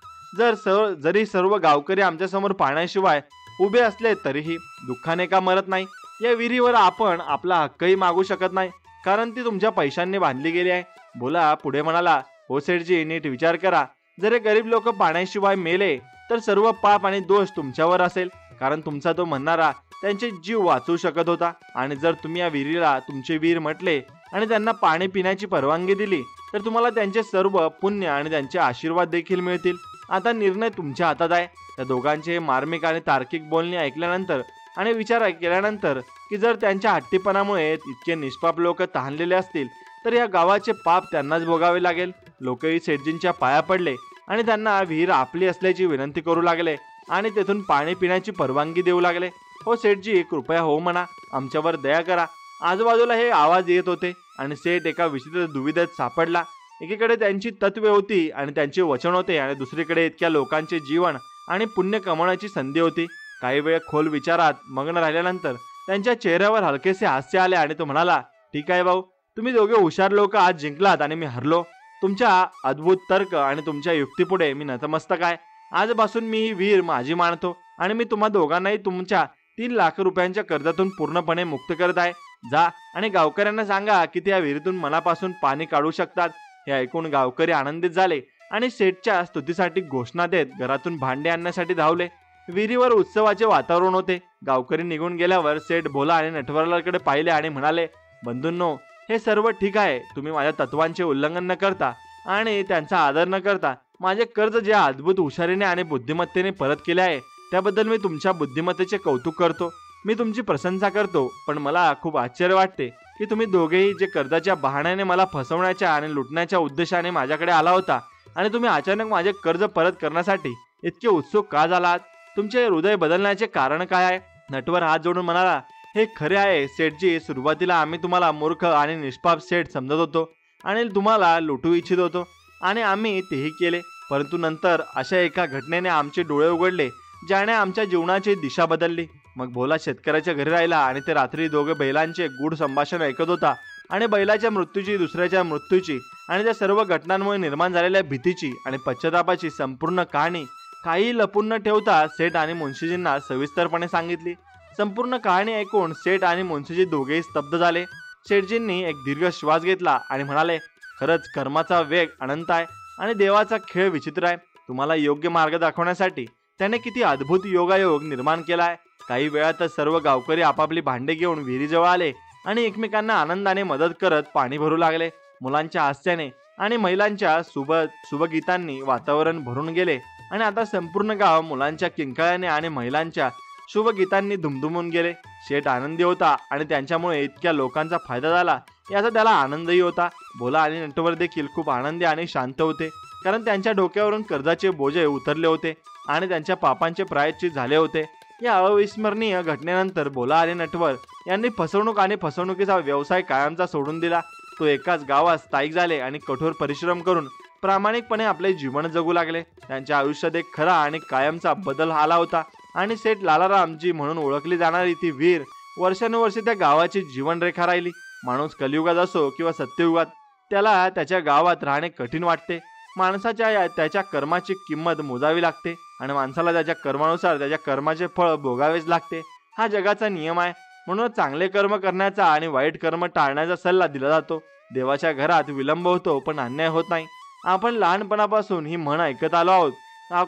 जरी सर्व गावकरी आमच्यासमोर पाण्याशिवाय उभे असले तरीही दुःखाने का मरत नाही. या विहिरीवर आपण आपला हक्कही मागू शकत नाही, कारण ती तुमच्या पैशांनी बांधली गेली आहे. भोला पुढे म्हणाला, हो सेठजी, नीट विचार करा. जर हे गरीब लोक पाण्याशिवाय मेले तर सर्व पाप आणि दोष तुमच्यावर असेल, कारण तुमचा तो म्हणणारा त्यांचे जीव वाचवू शकत होता. आणि जर तुम्ही या विहिरीला तुमचे वीर म्हटले आणि त्यांना पाणी पिण्याची परवानगी दिली तर तुम्हाला त्यांचे सर्व पुण्य आणि त्यांचे आशीर्वाद देखील मिळतील. आता निर्णय तुमच्या हातात आहे. त्या दोघांचे मार्मिक आणि तार्किक बोलणे ऐकल्यानंतर आणि विचार केल्यानंतर की जर त्यांच्या हट्टीपणामुळे इतके निष्पाप लोक तहानलेले असतील तर या गावाचे पाप त्यांनाच भोगावे लागेल. लोकही सेठजींच्या पाया पडले आणि त्यांना विहीर आपली असल्याची विनंती करू लागले आणि तेथून पाणी पिण्याची परवानगी देऊ लागले. हो सेठजी, कृपया हो म्हणा, आमच्यावर दया करा. आजूबाजूला हे आवाज येत होते आणि सेठ एका विचित्र दुविधेत सापडला. एकीकडे त्यांची तत्वे होती आणि त्यांचे वचन होते आणि दुसरीकडे इतक्या लोकांचे जीवन आणि पुण्य कमवण्याची संधी होती. काही वेळ खोल विचारात मग्न राहिल्यानंतर त्यांच्या चेहऱ्यावर हलकेसे हास्य आले आणि तो म्हणाला, ठीक आहे भाऊ, तुम्ही दोघे हुशार लोक आज जिंकलात आणि मी हरलो. तुमच्या अद्भुत तर्क आणि तुमच्या युक्तीपुढे मी नतमस्तक आहे. आजपासून मी ही विहीर माझी मानतो आणि मी तुम्हा दोघांनाही तुमच्या 3 लाख रुपयांच्या कर्जातून पूर्णपणे मुक्त करत आहे. जा आणि गावकऱ्यांना सांगा की त्या विहिरीतून मनापासून पाणी काढू शकतात. हे ऐकून गावकरी आनंदित झाले आणि सेठच्या स्तुतीसाठी घोषणा देत घरातून भांडे आणण्यासाठी धावले. विहिरीवर उत्सवाचे वातावरण होते. गावकरी निघून गेल्यावर सेठ भोला आणि नटवरलालकडे पाहिले आणि म्हणाले, बंधूंनो, हे सर्व ठीक आहे. तुम्ही माझ्या तत्वांचे उल्लंघन न करता आणि त्यांचा आदर न करता माझे कर्ज ज्या अद्भुत हुशारीने आणि बुद्धिमत्तेने परत केले आहे त्याबद्दल मी तुमच्या बुद्धिमत्तेचे कौतुक करतो. मी तुमची प्रशंसा करतो. पण मला खूप आश्चर्य वाटते की तुम्ही दोघेही जे कर्जाच्या बहाण्याने मला फसवण्याच्या आणि लुटण्याच्या उद्देशाने माझ्याकडे आला होता आणि तुम्ही अचानक माझे कर्ज परत करण्यासाठी इतके उत्सुक का झालात? तुमचे हृदय बदलण्याचे कारण काय आहे? नटवर हात जोडून म्हणाला, हे खरे आहे सेठजी, सुरुवातीला आम्ही तुम्हाला मूर्ख आणि निष्पाप सेठ समजत होतो आणि तुम्हाला लुटू इच्छित होतो आणि आम्ही तेही केले. परंतु नंतर अशा एका घटनेने आमचे डोळे उघडले ज्याने आमच्या जीवनाची दिशा बदलली. मग भोला शेतकऱ्याच्या घरी राहिला आणि ते रात्री दोघे बैलांचे गूढ संभाषण ऐकत होता आणि बैलाच्या मृत्यूची, दुसऱ्याच्या मृत्यूची आणि त्या सर्व घटनांमुळे निर्माण झालेल्या भीतीची आणि पश्चातापाची संपूर्ण कहाणी काही लपून न ठेवता सेठ आणि मुन्शीजींना सविस्तरपणे सांगितली. संपूर्ण कहाणी ऐकून सेठ आणि मुन्शीजी दोघेही स्तब्ध झाले. सेठजींनी एक दीर्घ श्वास घेतला आणि म्हणाले, खरंच कर्माचा वेग अनंत आहे आणि देवाचा खेळ विचित्र आहे. तुम्हाला योग्य मार्ग दाखवण्यासाठी त्याने किती अद्भुत योगायोग निर्माण केला आहे. काही वेळातच सर्व गावकरी आपापली भांडे घेऊन विहिरीजवळ आले आणि एकमेकांना आनंदाने मदत करत पाणी भरू लागले. मुलांच्या हास्याने आणि महिलांच्या शुभगीतांनी वातावरण भरून गेले आणि आता संपूर्ण गाव मुलांच्या किंकाळ्याने आणि महिलांच्या शुभगीतांनी दुमदुमून गेले. शेठ आनंदी होता आणि त्यांच्यामुळे इतक्या लोकांचा फायदा झाला याचा त्याला आनंदही होता. भोला आणि नटवर देखील खूप आनंदी आणि शांत होते, कारण त्यांच्या डोक्यावरून कर्जाचे बोजे उतरले होते आणि त्यांच्या पापांचे प्रायश्चित झाले होते. या अविस्मरणीय घटनेनंतर भोला आणि नटवर यांनी फसवणूक आणि फसवणुकीचा व्यवसाय कायमचा सोडून दिला. तो एकाच गावात स्थायिक झाले आणि कठोर परिश्रम करून प्रामाणिकपणे आपले जीवन जगू लागले. त्यांच्या आयुष्यात एक खरा आणि कायमचा बदल आला होता आणि सेठ लालारामजी म्हणून ओळखली जाणारी ती वीर वर्षानुवर्षे त्या गावाची जीवनरेखा राहिली. माणूस कलियुगात असो किंवा सत्ययुगात त्याला त्याच्या गावात राहणे कठीण वाटते. माणसाच्या त्याच्या कर्माची किंमत मोजावी लागते आणि माणसाला त्याच्या कर्मानुसार त्याच्या कर्माचे फळ भोगावेच लागते. हा जगाचा नियम आहे. म्हणून चांगले कर्म करण्याचा आणि वाईट कर्म टाळण्याचा सल्ला दिला जातो. देवाच्या घरात विलंब होतो पण अन्याय होत नाही. आपण लहानपणापासून ही म्हण ऐकत आलो आहोत,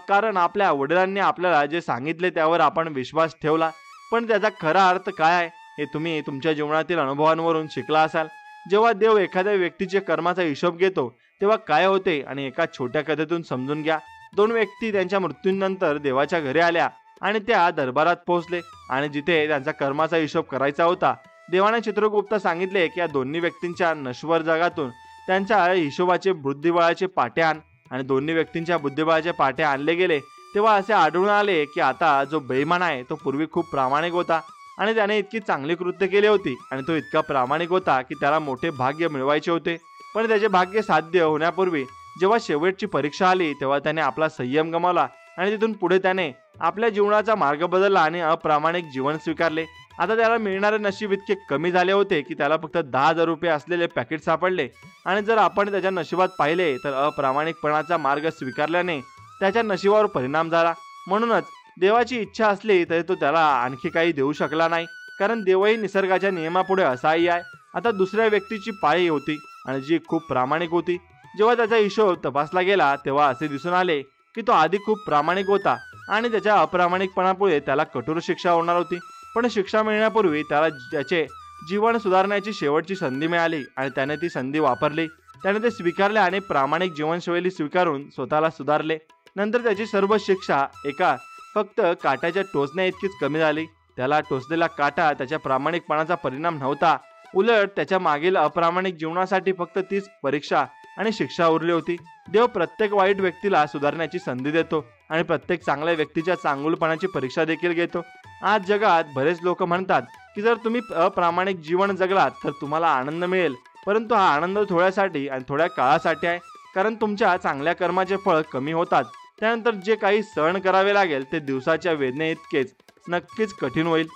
कारण आपल्या वडिलांनी आपल्याला जे सांगितले त्यावर आपण विश्वास ठेवला. पण त्याचा खरा अर्थ काय आहे हे तुम्ही तुमच्या जीवनातील अनुभवांवरून शिकला असाल. जेव्हा देव एखाद्या व्यक्तीच्या कर्माचा हिशोब घेतो तेव्हा काय होते आणि एका छोट्या कथेतून समजून घ्या. 2 व्यक्ती त्यांच्या मृत्यूनंतर देवाच्या घरी आल्या आणि त्या दरबारात पोहोचले आणि जिथे त्यांचा कर्माचा हिशोब करायचा होता देवाने चित्रगुप्त सांगितले की या दोन्ही व्यक्तींच्या नश्वर जगातून त्यांच्या हिशोबाचे बुद्धिबळाचे पाटे आण आणि दोन्ही व्यक्तींच्या बुद्धिबळाचे पाटे आणले गेले तेव्हा असे आढळून आले की आता जो बेईमान आहे तो पूर्वी खूप प्रामाणिक होता आणि त्याने इतकी चांगली कृत्य केली होती आणि तो इतका प्रामाणिक होता की त्याला मोठे भाग्य मिळवायचे होते। पण त्याचे भाग्य साध्य होण्यापूर्वी जेव्हा शेवटची परीक्षा आली तेव्हा त्याने आपला संयम गमावला आणि तिथून पुढे त्याने आपल्या जीवनाचा मार्ग बदलला आणि अप्रामाणिक जीवन स्वीकारले। आता त्याला मिळणारे नशीब इतके कमी झाले होते की त्याला फक्त 10,000 रुपये असलेले पॅकेट सापडले आणि जर आपण त्याच्या नशिबात पाहिले तर अप्रामाणिकपणाचा मार्ग स्वीकारल्याने त्याच्या नशिबावर परिणाम झाला। म्हणूनच देवाची इच्छा असली तरी तो त्याला आणखी काही देऊ शकला नाही, कारण देवही निसर्गाच्या नियमापुढे असाही आहे। आता दुसऱ्या व्यक्तीची पाळी होती आणि जी खूप प्रामाणिक होती। जेव्हा त्याचा हिशोब तपासला गेला तेव्हा असे दिसून आले की तो आधी खूप प्रामाणिक होता आणि त्याच्या अप्रामाणिकपणामुळे त्याला कठोर शिक्षा होणार होती। पण शिक्षा मिळण्यापूर्वी त्याला त्याचे जीवन सुधारण्याची शेवटची संधी मिळाली आणि त्याने ती संधी वापरली। त्याने ते स्वीकारले आणि प्रामाणिक जीवनशैली स्वीकारून स्वतःला सुधारले। नंतर त्याची सर्व शिक्षा एका फक्त काट्याच्या टोचण्या इतकीच कमी झाली। त्याला टोचलेला काटा त्याच्या प्रामाणिकपणाचा परिणाम नव्हता, उलट त्याच्या मागील अप्रामाणिक जीवनासाठी फक्त तीच परीक्षा आणि शिक्षा उरली होती। देव प्रत्येक वाईट व्यक्तीला सुधारण्याची संधी देतो आणि प्रत्येक चांगल्या व्यक्तीच्या चांगुलपणाची परीक्षा देखील घेतो। आज जगात बरेच लोक म्हणतात की जर तुम्ही अप्रामाणिक जीवन जगलात तर तुम्हाला आनंद मिळेल, परंतु हा आनंद थोड्यासाठी आणि थोड्या काळासाठी आहे, कारण तुमच्या चांगल्या कर्माचे फळ कमी होतात। त्यानंतर जे काही सहन करावे लागेल ते दिवसाच्या वेदने इतकेच नक्कीच कठीण होईल।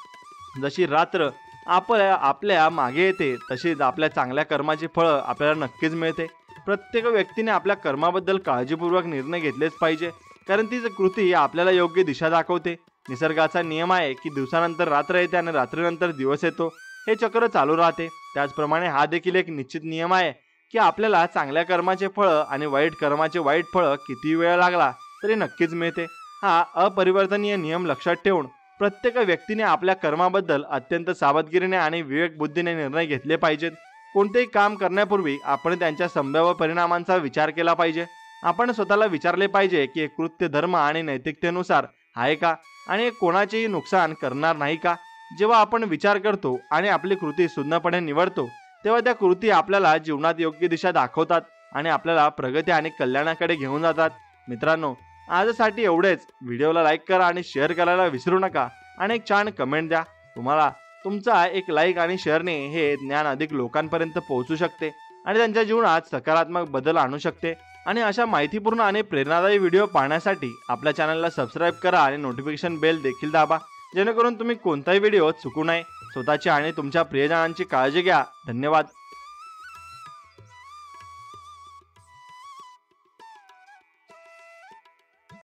जशी रात्र आपल्या मागे येते तशीच आपल्या चांगल्या कर्माचे फळ आपल्याला नक्कीच मिळते। प्रत्येक व्यक्तीने आपल्या कर्माबद्दल काळजीपूर्वक निर्णय घेतलेच पाहिजे, कारण ती कृती आपल्याला योग्य दिशा दाखवते। निसर्गाचा नियम आहे की दिवसानंतर रात्र येते आणि रात्रीनंतर दिवस येतो, हे चक्र चालू राहते। त्याचप्रमाणे हा देखील एक निश्चित नियम आहे की आपल्याला चांगल्या कर्माचे फळ आणि वाईट कर्माचे वाईट फळ किती वेळ लागला तरी नक्कीच मिळते। हा अपरिवर्तनीय नियम लक्षात ठेवून प्रत्येक व्यक्तीने आपल्या कर्माबद्दल अत्यंत सावधगिरीने आणि विवेकबुद्धीने निर्णय घेतले पाहिजेत। कोणतेही काम करण्यापूर्वी आपण त्यांच्या संभाव्य परिणामांचा विचार केला पाहिजे। आपण स्वतःला विचारले पाहिजे की हे कृत्य धर्म आणि नैतिकतेनुसार आहे का आणि हे कोणाचेही नुकसान करणार नाही का। जेव्हा आपण विचार करतो आणि आपली कृती सुज्ञपणे निवडतो तेव्हा त्या कृती आपल्याला जीवनात योग्य दिशा दाखवतात आणि आपल्याला प्रगती आणि कल्याणाकडे घेऊन जातात। मित्रांनो, आजसाठी एवढेच। व्हिडिओला लाईक करा आणि शेअर करायला विसरू नका आणि एक छान कमेंट द्या। तुम्हाला तुमचा एक लाईक आणि शेअरने हे ज्ञान अधिक लोकांपर्यंत पोहोचू शकते आणि त्यांच्या जीवनात सकारात्मक बदल आणू शकते। आणि अशा माहितीपूर्ण आणि प्रेरणादायी व्हिडिओ पाहण्यासाठी आपल्या चॅनलला सबस्क्राईब करा आणि नोटिफिकेशन बेल देखील दाबा, जेणेकरून तुम्ही कोणताही व्हिडिओ चुकू नये। स्वतःची आणि तुमच्या प्रियजनांची काळजी घ्या। धन्यवाद।